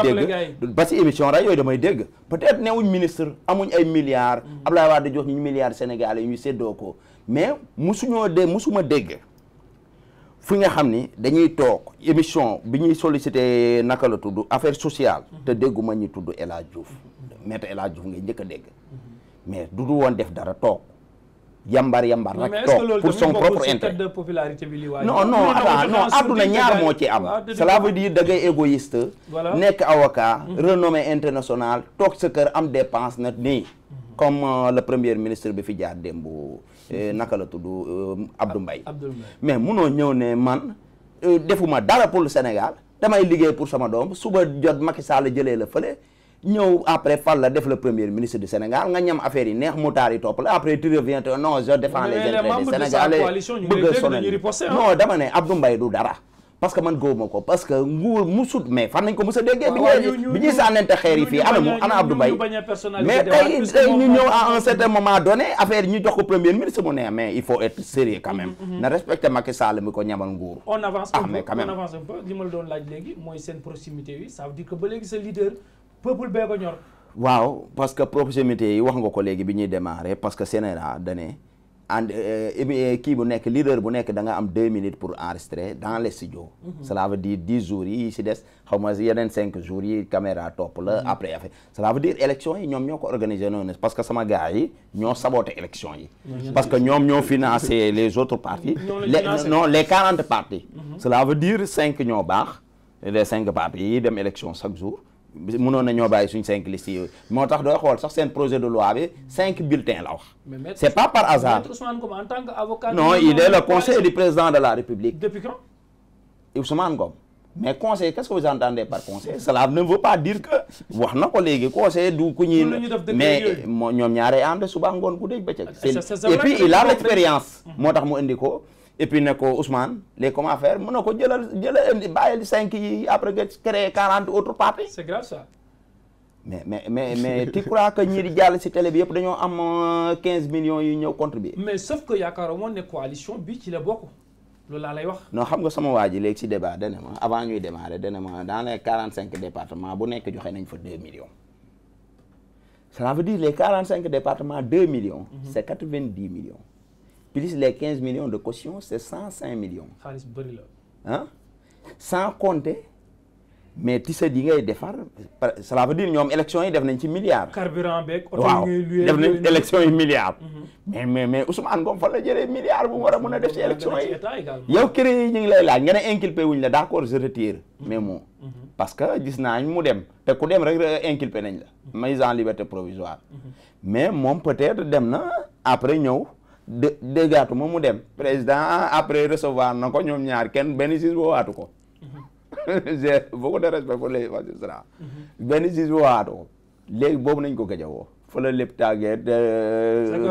dégg peut-être newuñ ministre amuñ ay milliards Abdoulaye Wade jox ñu milliards sénégalais ñu séddoo ko mais musuma dégg fi nga xam ni dañuy toog émission bi ñuy sollicité naka la tudd affaire sociale te dégguma ñu tudd El Hadji Diouf Maître El Hadji Diouf ngay njëkk a dégg mais du woon def dara toog yambar rek toog pour son propre intérêt non adduna ñaar moo ci am cela veut dire da ngay égoïste nekk avocat renommé international toog sa kër am dépense na nii comme le premier ministre bi fi jaar démb naka la tudd Abdou Mbaye mais munoo ñëw ne man defuma dara pour le Sénégal damay liggéey pour sama doom suba jot Macky Sall jëlee la fële ñëw après fal la def le premier ministre du Sénégal nga ñam affaire yi neex mutaar yi topp la après tu reviens non je défends les intérêts du Sénégalais bëgg a sonal non dama ne Abdou Mbaye du dara parce que man góobuma ko parce que nguur musut mais fan nañ ko mës a déggee bi ñuy sànnante xeer yi fii ana Abdou Mbaye mais tey ñu ñëw à un certain moment donné affaire ñu jox ko premier ministre mu ne mais il faut être sérieux quand même na respecter Macky Sall mi ko ñamal nguur on avance un peu quand même on avance un peu li ma la doon laaj léegi mooy seen proximité yi ça veut dire que ba léegi sa leader peuple bee ko ñor waaw parce que proximité yi wax nga ko léegi bi ñuy démarrer parce que Sénégal dane kii bu nekk leader bu nekk da nga am 2 minutes pour enregistrer dans les studios. Cela veut dire 10 jours yi si des xaw ma yeneen 5 jours yi caméra topp la après affaire cela veut dire élection yi ñoom ñoo ko organisé noonu parce que sama gars yi ñoo saboté élection yi parce que ñoom ñoo financé les autres partis les 40 partis cela veut dire 5 ñoo baax les 5 partis yi dem élection chaque jour mënoon na ñoo bàyyi suñ 5 listes yooyu moo tax dooy xool sax seen projet de loi bi 5 bulletins la wax. c'est pas par hasard. Maître Ousmane Ngom en tant qu'avocat. non il est le conseiller du président de la République. Depuis quand? Ousmane Ngom mais conseil qu'est-ce que vous entendez par conseil cela ne veut pas dire que wax na ko léegi conseil du ku ñuy mais ñoom ñaaree ànd suba ngoon ku dégg bëccëg. et puis il a l'expérience. moo tax mu indi ko. et puis ne ko Ousmane les comment faire mën na ko jëlal indi bàyyil 5 yi après nga créer 40 autres partis. c'est grave ça. mais tu crois que ñii di jàll ci télé bi yëpp dañoo am 15 millions yu ñëw contribuer. mais sauf que yaakaar moon ne coalition bi ci la bokk loolu laa lay wax. non xam nga sama waa ji léegi ci débat dana ma avant ñuy démarrer dana ma dans les 45 départements bu nekk joxe nañ fa 2 millions. cela veut dire les 45 départements 2 millions. c'est 90 millions. plus les 15 millions de caution c'est 105 millions. xaalis bu bëri la. ah sans compter mais tisa yi ngay defar cela veut dire ñoom élection yi def nañ ci milliards. carburant beeg. oto waaw yi ngay def nañ élection yi milliards. mais Ousmane Ngom fa la jëlee milliards bu mu war a mën a def ci élection yi. yow kër yi ñu ngi lay laaj nga ne inculpé wuñ la d'accord je retire. mais moom parce que gis naa mu dem te ku dem rek inculpé nañ la. mise en liberté provisoire. mais moom peut-être dem na après ñëw. déggaatu moom mu dem président après recevoir na ko ñoom ñaar kenn benn juge woowaatu ko j'ai beaucoup de respect pour les magistrats benn juge woowaatu ko léegi boobu nañ ko gëj a woo fa la lépp tàggee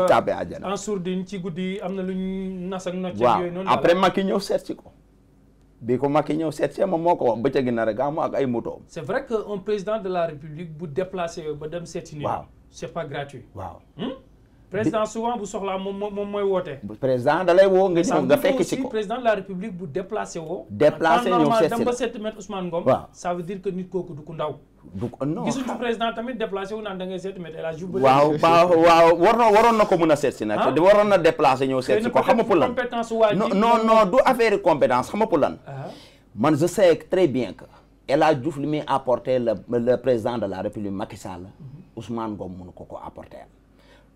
tàppe àjjana en sourdine ci guddi am na lu ñu nas ak nocc waaw yooyu noonu après Macky ñëw seet si ko bi ko Macky ñëw seet si moom moo ko wax bëccëg na rek am ak ay moto. c'est vrai que un président de la République bu déplacé ba dem seeti ni waaw c'est pas gratuit waaw président souvent bu soxlaa moom mooy woote. président da lay woo nga ñëw nga fekk ci ko président de la République bu déplacé woo. déplacé ñëw seet si dem ba seeti maître Ousmane Ngom. waaw ça veut dire que nit kooku du ku ndaw. du non gisuñu président tamit déplacé wu naan da ngay seeti maître El Hadji Diouf. waaw waroon na ko mën a seet si nag. waroon na déplacé ñëw seet si ko xam nga pour lan. compétence waa ji non du affaire compétence xam nga pour lan. man je sais très bien que El Hadji Diouf li muy apporté le président de la République Macky Sall Ousmane Ngom mënu ko apporter.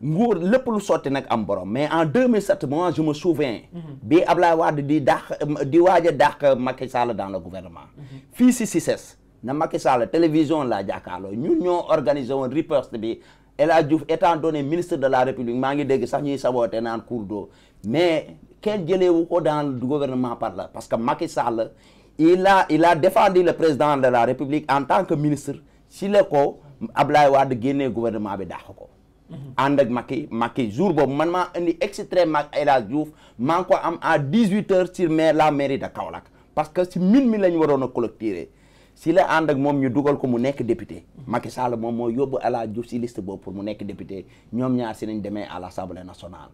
nguur lépp lu sotti nag am borom mais en 2007 moi je me souviens bi Ablaye Wade di waaj a dàq Macky Sall dans le gouvernement fii si CICES na Macky Sall télévision la jàkkaarloo ñun ñoo organisé woon riposte bi El Hadji Diouf étant donné ministre de la République maa ngi dégg sax ñuy saboote naan cours d'eau mais kenn jëleewu ko dans le gouvernement par là parce que Macky Sall il a défendu le président de la République en tant que ministre si la ko Ablaye Wade génnee gouvernement bi dàq ko ànd ak Macky jour boobu man maa indi extrême ak El Hadji Diouf maa ngi ko am à 18h sur la mairie de Kaolack parce que si mi la ñu waroon a collecter si la ànd ak moom ñu dugal ko mu nekk député Macky Sall moom moo yóbbu El Hadji Diouf si liste boobu pour mu nekk député ñoom ñaar si nañ demee à l'Assemblée nationale.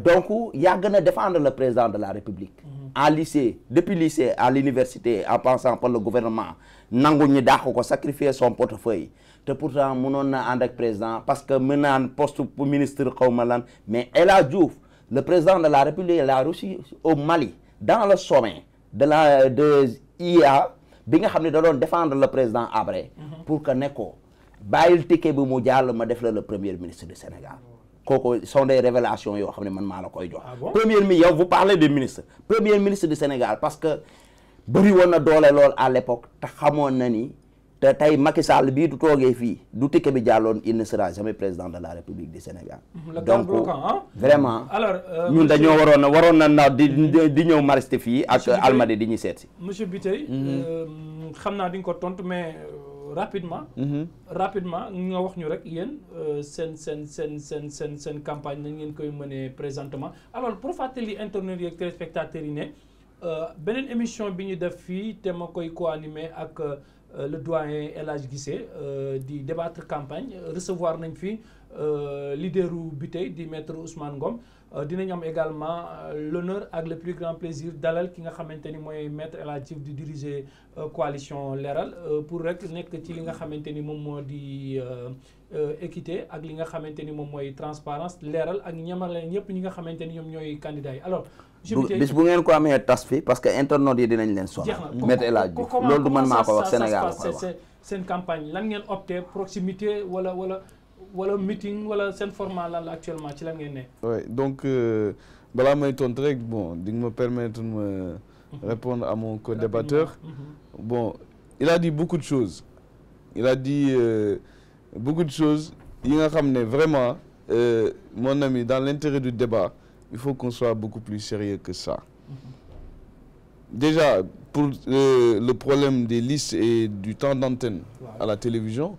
Donc yàgg na défendre le président de la République. en lycée depuis lycée à l'université en passant par le gouvernement nangu ñu dàq ko sacrifier son portefeuille. te pourtant mënoon na ànd ak président parce que mën naan poste pour ministre xaw ma lan mais El Hadji Diouf le président de la République l'a reçu au Mali dans le sommet de IA bi nga xam ne da doon défendre le président Habré pour que ne ko bàyyil ticket bi mu jàll ma def la le premier ministre du Sénégal kooku sont des révélations yoo xam ne man maa la koy jox premier ministre yow vous parlez de ministre premier ministre du Sénégal parce que bëri woon na doole lool à l'époque te xamoon na ni te tey Macky Sall bii du toogee fii du ticket bi jàlloon il ne sera jamais président de la République du Sénégal. donc vraiment. alors ñun dañoo waroon na di ñëw Maristes fii ak Almadies di ñu seet si. monsieur Bitèye xam naa di nga ko tontu mais rapidement. rapidement nga wax ñu rek yéen seen campagne nañ ngeen koy mënee présentement alors pour fàttali internautes yeeg téléspectateurs yi ne. beneen émission bi ñu def fii te ma koy co-animé ak le doyen El Hadj Guissé di débattre campagne recevoir nañ fi leaderu bi tey di maître Ousmane Ngom dinañ am également l'honneur ak le plus grand plaisir dalal ki nga xamante ni mooy maître El Hadj Diouf di diriger coalition Leral pour rek nekk ci li nga xamante ni moom moo di équité ak li nga xamante ni moom mooy transparence leeral ak ñamale ñëpp ñi nga xamante ni ñoom ñooy candidats yi alors. bis bu ngeen ko amee tas fi parce que internautes yi dinañ leen sonal. maître El Hadj Diouf loolu du man maa ko wax Sénégal la koy wax. seen campagne lan ngeen opté proximité wala meeting wala seen format lan la actuellement ci lan ngeen ne. oui donc balaa may tontu rek bon di nga ma permettre me répondre à mon co-débatteur. Bon il a dit beaucoup de choses. Il a dit beaucoup de choses yi nga xam ne vraiment mon ami dans l'intérêt du débat il faut qu'on soit beaucoup plus sérieux que ça. Déjà pour le problème des listes et du temps d'antenne à la télévision.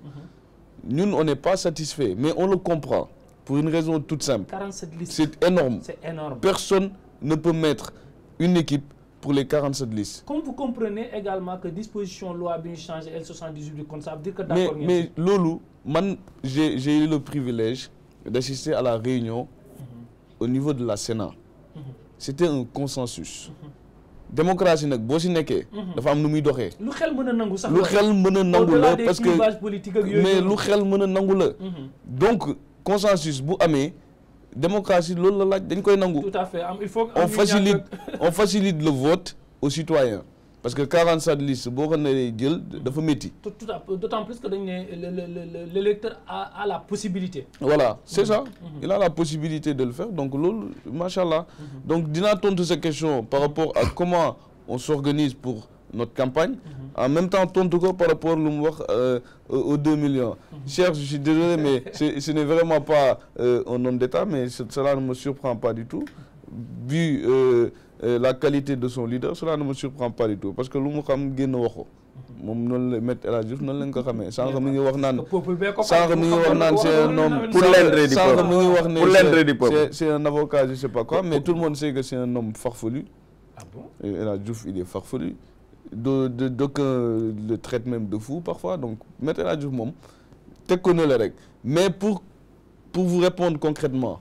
Ñun on n'est pas satisfait mais on le comprend pour une raison toute simple. 47 listes. C'est énorme. C'est énorme. Personne ne peut mettre une équipe pour les 47 listes. Comme vous comprenez également que disposition loi bi ñu changé L78 du code ça veut dire que d'accord mais loolu man j'ai eu le privilège d'assister à la réunion au niveau de la Sénat. C'était un consensus. Démocratie nag boo si nekkee. dafa am nu muy doxee. lu xel mën a nangu sax. lu xel mën a nangu la parce que mais lu xel mën a nangu la. donc consensus bu amee démocratie loolu la laaj dañ koy nangu. tout à fait il faut on facilite le vote aux citoyens parce que 47 listes boo ko nee jël dafa métti. d'autant plus que dañ ne l'électeur a la possibilité. voilà c'est ça. Il a la possibilité de le faire donc loolu machallah. Donc dinaa tontu sa question par rapport à comment on s'organise pour notre campagne. En même temps tontu ko par rapport lu mu wax aux 2 millions. Cher, je suis désolé mais ce n'est vraiment pas un homme d'État mais cela ne me surprend pas du tout vu la qualité de son leader cela ne me surprend pas du tout parce que lu mu xam génn wax ko moom noonu la maître El Hadj Diouf noonu lañ ko xamee sànq mi ngi wax naan c'est un homme pour l'intérêt du peuple mi ngi wax ne pour l'intérêt du peuple c'est un avocat je sais pas quoi mais tout le monde sait que c'est un homme farfelu. Ah bon? El Hadj Diouf il est farfelu d'aucuns le traitent même de fou parfois donc maître El Hadj Diouf moom teg ko na la rek mais pour vous répondre concrètement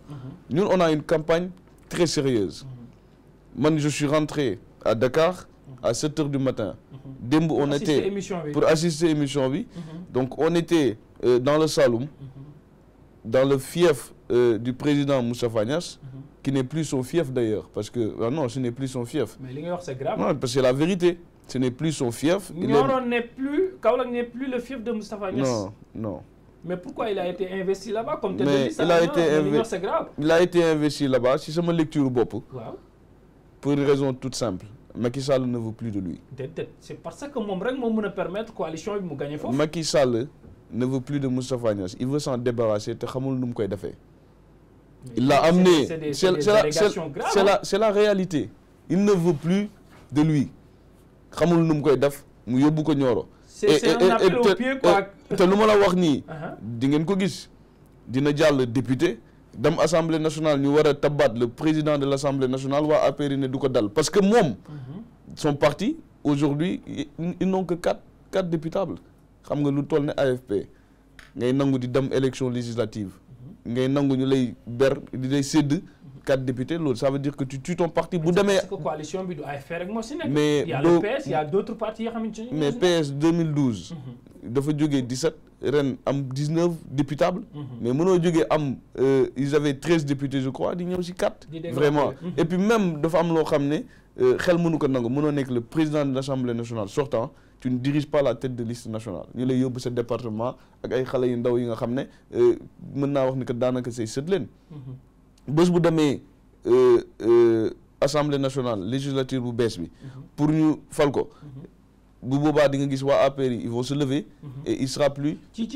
ñun on a une campagne très sérieuse. Man je suis rentré à Dakar à 7h du matin. Démb on était pour assister émission bi. Donc on était dans le Saloum, dans le fief du président Moustapha Niasse, qui n'est plus son fief d'ailleurs parce que non, ce n'est plus son fief. Mais li nga wax c'est grave. Non, parce que c'est la vérité. Ce n'est plus son fief. Nioro n'est plus, Kaolack n'est plus le fief de Moustapha Niasse. Non. Mais pourquoi il a été investi là-bas comme tu mais dis ça? C'est grave. Il a été investi là-bas si sama lecture bopp. Waaw. Pour une raison toute simple. Macky Sall ne veut plus de lui. C'est parce que moom rek moo mën a permettre coalition bi mu gagner foofu. Macky Sall ne veut plus de Moustapha Niasse. Il veut s'en débarrasser te xamul nu mu koy defee. Il l'a amené. C'est la réalité. Il ne veut plus de lui. xamul nu mu koy def mu yóbbu ko Nioro. C'est un appel au pied quoi. te lu ma la wax nii. di ngeen ko gis dina jàll député. Dem Assemblée nationale ñu war a tabaat le président de l'Assemblée nationale waa APR ne du ko dal parce que moom son parti aujourd'hui ils n'ont que quatre députables xam nga lu toll ne AFP ngay nangu di dem élection législative ngay nangu ñu lay ber di lay sédd 4 députés loolu ça veut dire que tu tues ton parti bu demee. parce que coalition bi du AFP rek moo si nekk. mais il y a le PS il y a d'autres partis yoo xamante ne. mais PS 2012. dafa jógee 17 ren am 19 députables. mais mënoo jógee am ils avaient 13 députés je crois di ñëw si 4. vraiment et puis même dafa am loo xam ne xel mënu ko nangu mënoo nekk le président de l'Assemblée nationale sortant tu ne diriges pas la tête de liste nationale ñu lay yóbbu sa département ak ay xale yu ndaw yi nga xam ne mën naa wax ni que daanaka say sët leen. bés bu demee Assemblée nationale législature bu bees bi pour ñu fal ko bu boobaa di nga gis waa APR yi ils vont se lever et il sera plus ci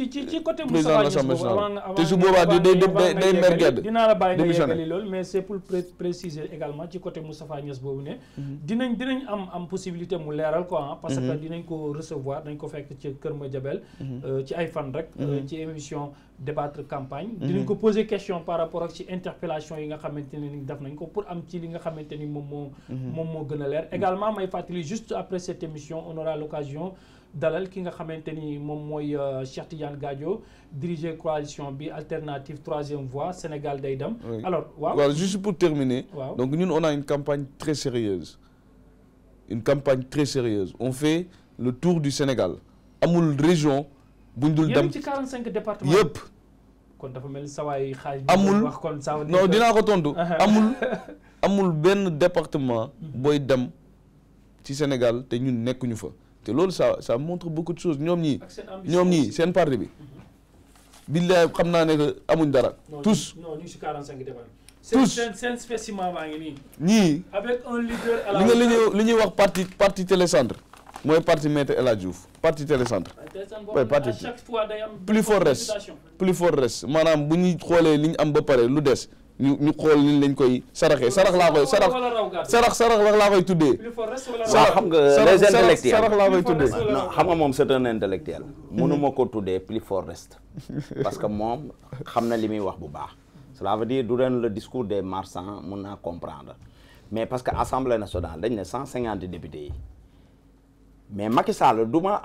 côté président de l'Assemblée nationale te su boobaa day mer gedd dinaa la bàyyi nga yeggali loolu mais c'est pour préciser également ci côté Moustapha Niasse boobu ne dinañ am possibilité mu leeral quoi parce que dinañ ko recevoir dañ ko fekk ci Kër Madiabel ci ay fan rek ci émission débattre campagne dinañ ko poser question par rapport ak ci interpellation yi nga xamante ne ni def nañ ko pour am ci li nga xamante ni moom moo gën a leer également may fàttali juste après cette émission on aura l'occasion dalal ki nga xamante ni moom mooy Cheikh Tidiane Gadio diriger coalition bi alternative troisième voie Sénégal day dem alors waaw juste pour terminer donc ñun on a une campagne très sérieuse on fait le tour du Sénégal amul région buñ dul dem ci 45 départements yëpp kon dafa mel ni sawaay xaaj amul wax kon ça non dinaa ko tontu amul benn département booy dem ci Sénégal te ñun nekkuñu fa te loolu ça montre beaucoup de choses ñoom ñii seen parti bi billaay xam naa ne que amuñ dara tous non ñu ngi si 45 départements tous seen spécimen baa ngi nii ñii avec un leader à la li ñuy wax parti télécentre mooy parti Maître El Hadji Diouf parti télécentre parti chaque fois day am plus fort reste maanaam bu ñuy xoolee li ñu am ba pare lu des ñu xool ni lañ koy saraxee sarax laa koy tuddee xam nga les intellectuels sarax laa koy tuddee non xam nga moom c'est un intellectuel mënuma ko tuddee plus fort reste parce que moom xam na li muy wax bu baax cela veut dire du ren le discours des marchands mun naa comprendre mais parce que assemblée nationale dañ ne 150 députés yi mais Macky Sall du ma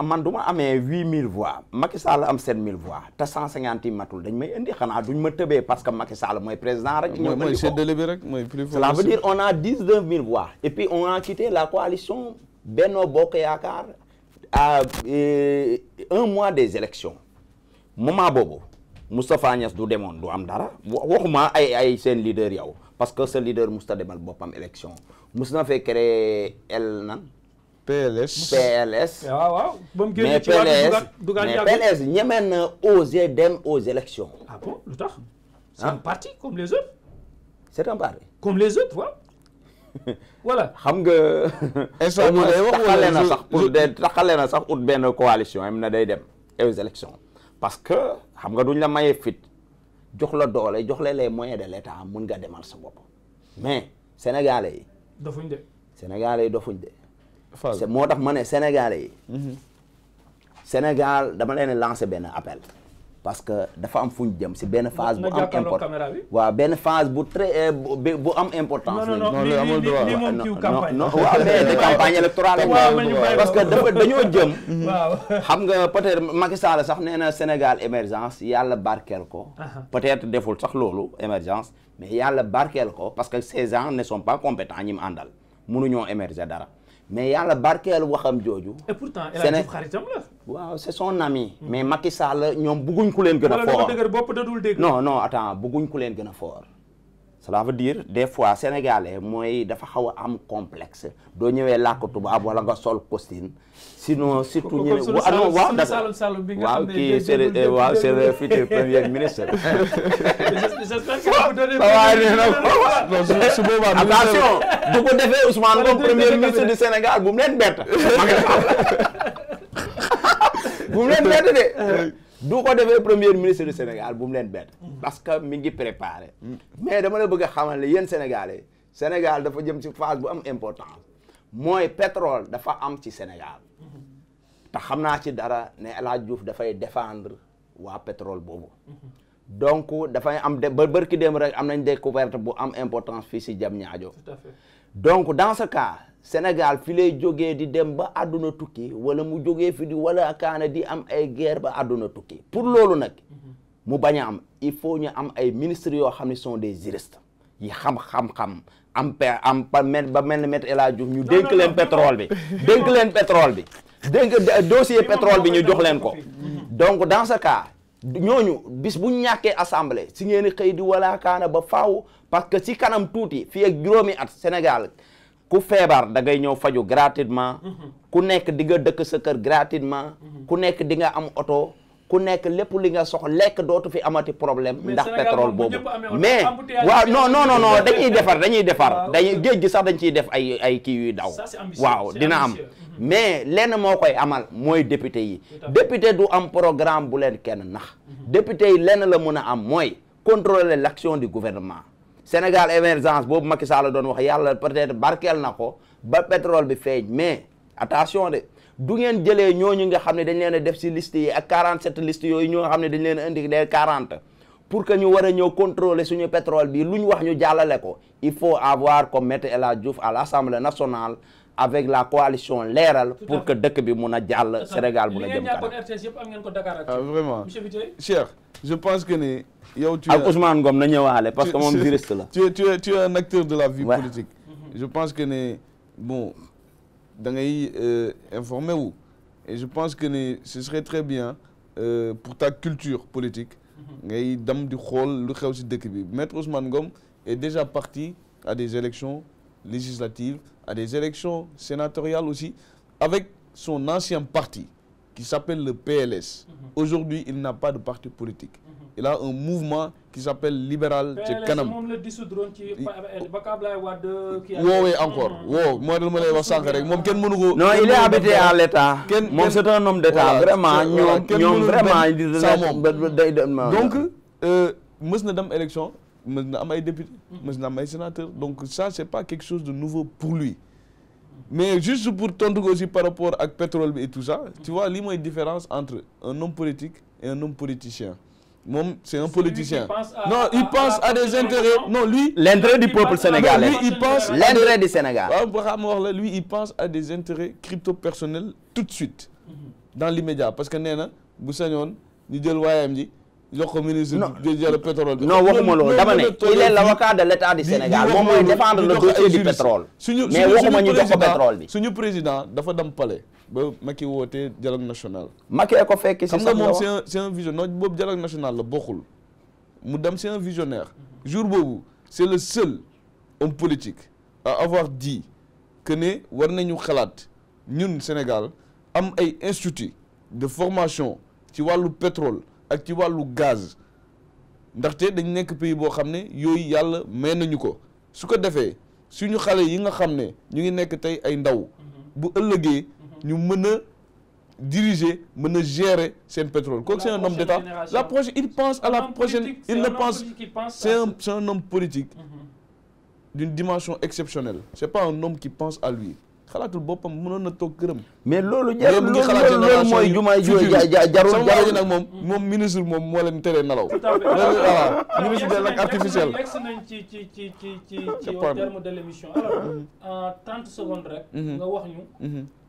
amee 8000 voix Macky Sall am 7000 voix te 150 yi matul dañ may indi xanaa duñ ma tëbee parce que Macky Sall mooy président rek. mooy séddale bi rek mooy plus fort. cela veut dire on a 19000 voix et puis on a quitté la coalition Benno Bokk Yaakaar à un mois des élections moment boobu Moustapha Niasse du demoon du am dara waxuma ay seen leader yow parce que ce leader musta demal boppam élection mus na fee créer PLS waaw mais PLS ñeme na oser dem aux élections. Ah bon lu tax. C'est un parti comme les autres. C'est un parti comme les autres waaw. voilà xam nga. instant bii day wax taxale na sax ut benn coalition am na day dem aux élections parce que xam nga duñ la maye fit jox la doole jox la les moyens de l'État mun nga demal sa bopp mais sénégalais yi. dofuñ de. sénégalais yi dofuñ de. c'est moo tax ma ne Sénégalais yi Sénégal dama leen lancer benn appel parce que dafa am fu ñu jëm si benn phase bu am importance waaw benn phase bu très bu am importance non waaw mais de campagne électorale parce que dañoo jëm xam nga peut-être Macky Sall sax nee na Sénégal émergence yàlla barkeel ko peut-être deful sax loolu émergence mais yàlla barkeel ko parce que ces gens ne sont pas compétents ñi mu àndal mënuñoo émerger dara mais yàlla barkeel waxam jooju. et pourtant El Hadji Diouf xaritam la. waaw c'est son ami. mais Macky Sall ñoom bëgguñ ku leen gën a fort. wala dëgër bopp da dul dégg. non attends bëgguñ ku leen gën a fort. cela veut dire des fois sénégalais mooy dafa xaw a am complexe doo ñëwee làkk tubaab wala nga sol costume sinon surtout ñu ne waaw kii c'est le futur premier ministre. su boobaa attention du ko defee Ousmane comme premier ministre du Sénégal bu mu leen bett bu mu leen bett de du ko defee premier ministre du Sénégal bu mu leen bett parce que mi ngi préparé mais dama la bëgg a xamal ne yéen Sénégalais Sénégal dafa jëm ci phase bu am importance mooy pétrole dafa am ci Sénégal te xam naa ci dara ne El Hadji Diouf dafay défendre waa pétrole boobu donc dafay am ba bërki dem rek am nañ découverte bu am importance fii si Diamniadio donc dans ce cas Sénégal fi lay jógee di dem ba àdduna tukki wala mu jógee fi di wala kaana di am ay guerre ba àdduna tukki pour loolu nag mu bañ a am il faut ñu am ay ministres yoo xam ne sont des juristes yi xam-xam ba mel ne Maître El Hadji Diouf ñu dénk leen pétrole bi dénk dossier pétrole bi ñu jox leen ko donc dans ce cas ñooñu bis bu ñàkkee assemblée si ngeen xëy di wala kaana ba faaw parce que si kanam tuuti fii ak juróomi at Sénégal ku feebar da ngay ñëw faju gratuitement ku nekk di nga dëkk sa kër gratuitement ku nekk di nga am oto ku nekk lépp li nga soxla lekk dootu fi amati problème ndax pétrole boobu mais waaw non dañuy defar dañuy géej gi sax dañ ciy def ay kii yuy daw waaw dina am mais lenn moo koy amal mooy député yi député du am programme bu leen kenn nax député yi lenn la mën a am mooy contrôler l'action du gouvernement Sénégal émergence boobu Macky Sall doon wax yàlla peut-être barkeel na ko ba pétrole bi feeñ mais attention de du ngeen jëlee ñooñu nga xam ne dañ leen a def ci liste yi ak 47 liste yooyu ñoo nga xam ne dañ leen a indi des 40 pour que ñu war a ñëw contrôler suñu pétrole bi lu ñu wax ñu jàllale ko il faut avoir comme Maître El Hadji Diouf à l'Assemblée nationale avec la coalition leeral pour que dëkk bi mun a jàll Sénégal mun a jëm kanam. Vraiment Cheikh je pense que ne yow tu ak Ousmane Ngom na ñëwaale parce que moom juriste la. tu es un acteur de la vie politique. Je pense que ne bon da ngay informé wu et je pense que ne ce serait très bien pour ta culture politique ngay dem di xool lu xew ci dëkk bi. Maître Ousmane Ngom est déjà parti à des élections législatives, à des élections sénatoriales aussi, avec son ancien parti qui s'appelle le PLS. Aujourd'hui, il n'a pas de parti politique. Il a un mouvement qui s'appelle Libéral ci kanam. woowee encore woo moo dama lay wax sànq rek moom kenn mënu ko. non il est habité à l'état. moom c'est un homme d'état vraiment ñoom vraiment. donc mës na dem élection mës na am ay député mës na am ay sénateur donc ça c'est pas quelque chose de nouveau pour lui. Mais juste pour tontu aussi par rapport ak pétrole bi et tout ça tu vois lii mooy différence entre un homme politique et un homme politicien. Moom c'est un politicien. Non, il pense à des intérêts. Non, lui. L'intérêt du peuple sénégalais. Lui, il pense. L'intérêt du Sénégal. Lui, il pense à des intérêts crypto-personnels tout de suite. Dans l'immédiat. Parce que nee na bu sañoon ñu jël waayam ji jox ko ministre du pétrole. Non waxuma loolu dama ne il est l'avocat de l'État du Sénégal moom mooy défendre le dossier du pétrole. mais waxuma ñu jox ko pétrole bi. suñu président dafa dem palais ba Macky wootee dialogue national. Macky ko fekk si xam nga moom c'est un visionnaire boobu dialogue national la bokkul mu dem c'est un visionnaire. jour boobu c'est le seul homme politique à avoir dit que ne war nañu xalaat ñun Sénégal am ay institut de formation ci wàllu pétrole ak ci wàllu gaz ndaxte dañ nekk pays boo xam ne yooyu yàlla may nañu ko su ko defee suñu xale yi nga xam ne ñu ngi nekk tey ay ndaw bu ëllëgee ñu mën a diriger mën a gérer seen pétrole kooku c'est un homme d'État la prochaine il pense à la prochaine il ne pense c'est un homme politique d'une dimension exceptionnelle c'est pas un homme qui pense à lui xalaatul boppam mënoon na toog këram. mais loolu jarul loolu mooy jumaay jarul nag moom ministre moom moo leen teree nelaw. voilà ministre de l'artificiel. yegg nañ ci au terme de l'émission alors en 30 secondes rek. nga wax ñu.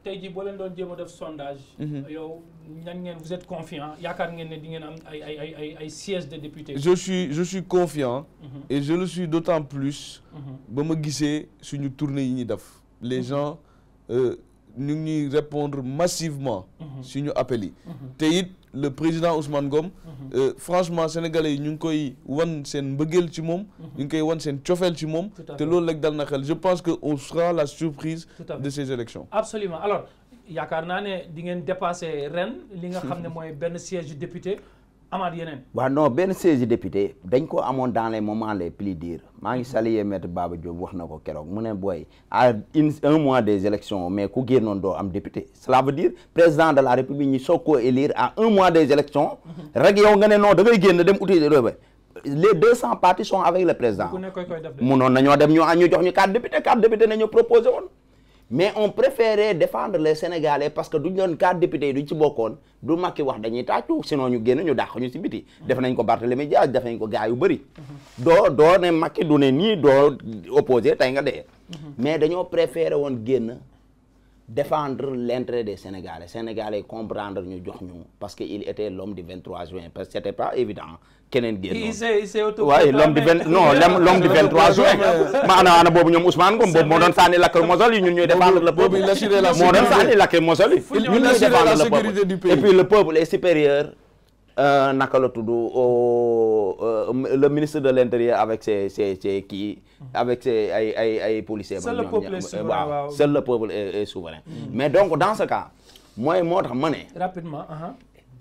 tey jii boo leen doon jéem a def sondage. yow ñan ngeen vous êtes confiant yaakaar ngeen ne di ngeen am ay sièges de députés. je suis confiant. et je le suis d'autant plus. ba ma gisee suñu tournée yi ñuy def. les gens ñu ngi ñuy répondre massivement suñu appel yi te it le président Ousmane Ngom franchement sénégalais yi ñu ngi koy wan seen mbëggeel ci moom ñu ngi koy wan seen cofeel ci moom te loolu rek dal na xel je pense que on sera la surprise de ces élections. Absolument. Alors yaakaar naa ne di ngeen dépasser ren li nga xam ne mooy benn siège député amaat yeneen. waaw non benn siège député dañ ko amoon dans les moments les plus durs maa ngi saluer maître Baba Diop wax na ko keroog mu ne booy à un mois des élections mais ku génnoon doo am député cela veut dire président de la république ñi soog koo élire à un mois des élections rek yow nga ne non da ngay génn dem uti les 200 partis sont avec le président munoon nañoo dem ñu jox ñu 4 députés nañu proposé woon mais on préférait défendre les Sénégalais parce que duñ doon 4 députés yi duñ ci bokkoon du Macky wax dañuy tàccu sinon ñu génn ñu dàq ñu ci biti def nañ ko Barthélémy Dias def nañ ko gars yu bëri doo ne Macky du ne nii doo opposé tey nga dee mais dañoo préféré woon génn défendre l'intérêt des Sénégalais comprendre ñu jox ñu parce que il était l'homme du 23 juin parce que c'était pas évident keneen génn waaye l'homme du 23 juin maanaam boobu ñoom Ousmane Ngom boobu moo doon sànni lacrymogène yi ñun ñuy défendre le peuple moo doon sànni lacrymogène yi ñun ñuy défendre le peuple et puis le peuple est supérieur naka la tudd le ministre de l'intérieur avec ses kii avec ses ay policiers seul le peuple est souverain waaw seul le peuple est souverain mais donc dans ce cas mooy moo tax ma ne rapidement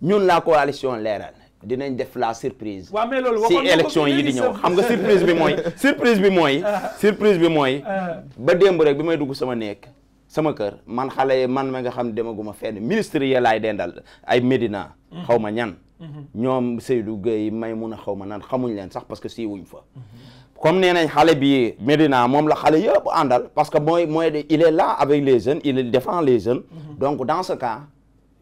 ñun la coalition Leeral dinañ def la surprise. waaw mais loolu si élection yi di ñëw xam nga surprise bi mooy. surprise bi mooy. ba démb rek bi may dugg sama nekk sama kër man xale man ma nga xam demaguma fenn ministre yi laay dendal ay Médina. xaw ma ñan. ñoom Seydou Gueye may mun a xaw ma nan xamuñ leen sax parce que siiwuñ fa. comme nee nañ xale bi Médina moom la xale yëpp àndal parce que mooy il est là avec les jeunes il défend les jeunes. donc dans ce cas.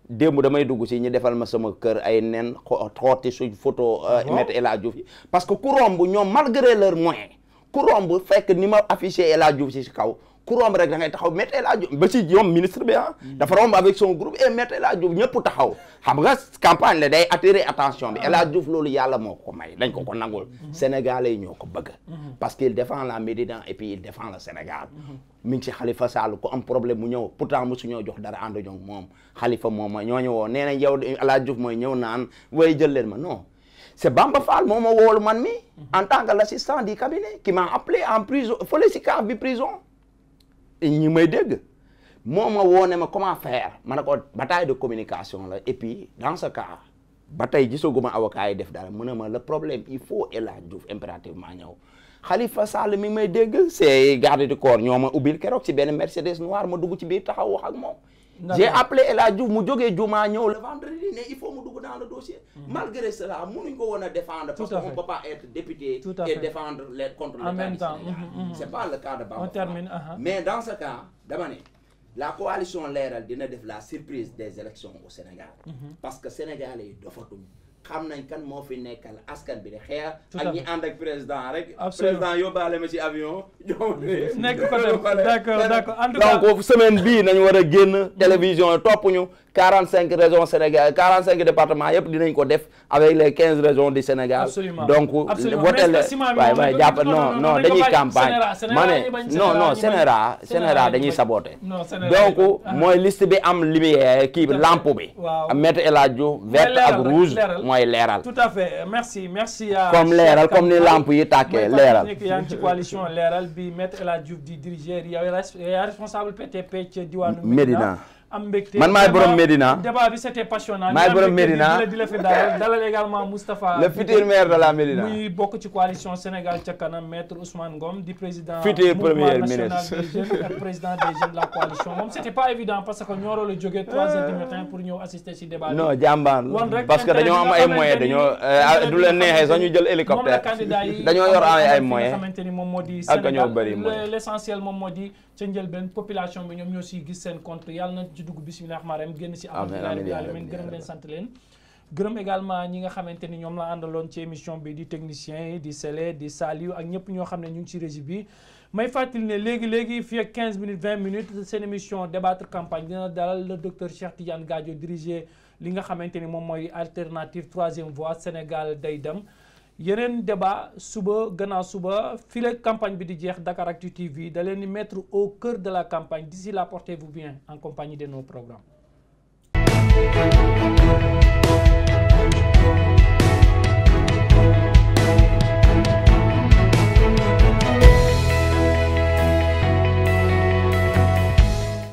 démb damay dugg si ñu defal ma sama kër ay nen xooti suñ photo Maître El Hadji Diouf yi parce que ku romb ñoom malgré leur moyen ku romb fekk ni ma affiché El Hadji Diouf si kaw ku romb rek da ngay taxaw Maître El Hadji Diouf ba si ñoom ministre bi dafa romb avec son groupe et Maître El Hadji Diouf ñëpp taxaw xam nga campagne la day attirer attention bi El Hadji Diouf loolu yàlla moo ko may dañ ko nangul sénégalais yi ñoo ko bëgg parce qu'il défend la Médina et puis il défend le Sénégal mi ngi ci Khalifa Sall ku am problème mu ñëw pourtant mosu ñoo jox dara ànd ñoo moom Khalifa moom mooy ñoo ñëwoon nee na yow El Hadji Diouf mooy ñëw naan way jël leen ma non c'est Bamba Fall moo ma woolu man mi en tant que l'assistant du cabinet qui m'a appelé en prison fële si camp bi prison ñi may dégg moo ma woone ma comment faire ma ne ko bataille de communication la et puis dans ce cas ba tey gisaguma avocat yi def dara mu ne ma le problème il faut El Hadji Diouf impérativement ñëw Khalifa Sall mi may dégg c'est garde du corps ñoo ma ubbil keroog ci benn Mercedes noir ma dugg ci biir taxaw wax ak moom. j'ai appelé El Hadji Diouf mu jógee Juma ñëw le vendredi ne il faut mu dugg dans le dossier. malgré cela mënuñ ko woon a défendre. parce qu'on peut pas être député et défendre les contre le même temps c'est pas le cas de Bamba Fall. Mais dans ce cas dama ne la coalition Leeral dina def la surprise des élections au Sénégal. parce que Sénégalais yi dofatuñ. xam nañ kan moo fi nekkal askan bi de xeex ak ñi ànd ak président rek. président yóbbaale ma ci avion. nekk ko d'accord en tout cas donc semaine bii nañ war a génn télévision topp ñu 45 régions Sénégal 45 départements yëpp dinañ ko def avec les 15 régions du Sénégal. absolument donc wotel waay jàpp non dañuy campagne ma ne non Sénéra dañuy saboter. donc mooy liste bi am lumière kii bi lampe bi. waaw Maître El Hadji Diouf verte ak rouge. mooy Leeral. tout à fait merci à comme Leeral comme ni lampe yi tàkkee Leeral. nekk yaa ngi ci coalition Leeral bi Maître El Hadji Diouf di diriger yow responsable PTP ci diwaanu Médina am mbégte man maay borom Médina débat bi c'était passionnant maay borom Médina di la fi dalal également Moustapha le futur maire de la Médina muy bokk ci coalition Sénégal ca kanam Maître Ousmane Ngom di président futur premier national ministre des jeunes ak président des jeunes de la coalition moom c'était pas évident parce que ñoo la jógee 3h du matin pour ñëw assister ci débat bi non jàmbaar parce que dañoo am ay moyens dañoo du leen neexee sax ñu jël hélicoptère moom la candidat yi dañoo yor ay moyens xamante ni moom moo di ak ñoo bëri moyens l'essentiel moom moo di ca njëlbeen population bi ñoom ñoo siy gis seen compte yàlla na ci dugg bismillah rahmaan rahim génn si alhamdulilah gërëm leen sant leen gërëm également ñi nga xamante ni ñoom la àndaloon ci émission bi di technicien yi di Sélé di Saliou ak ñëpp ñoo xam ne ñu ngi ci régie bi may fàttali ne léegi fii ak 15 minutes 20 minutes seen émission débattre campagne dina dalal le docteur Cheikh Tidiane Gadio diriger li nga xamante ni moom mooy alternative troisième voie Sénégal day dem yeneen débat suba gannaaw suba fii la campagne bi di jeex Dakaractu TV da leen di mettre au cœur de la campagne d'ici là portez-vous bien en compagnie de nos programmes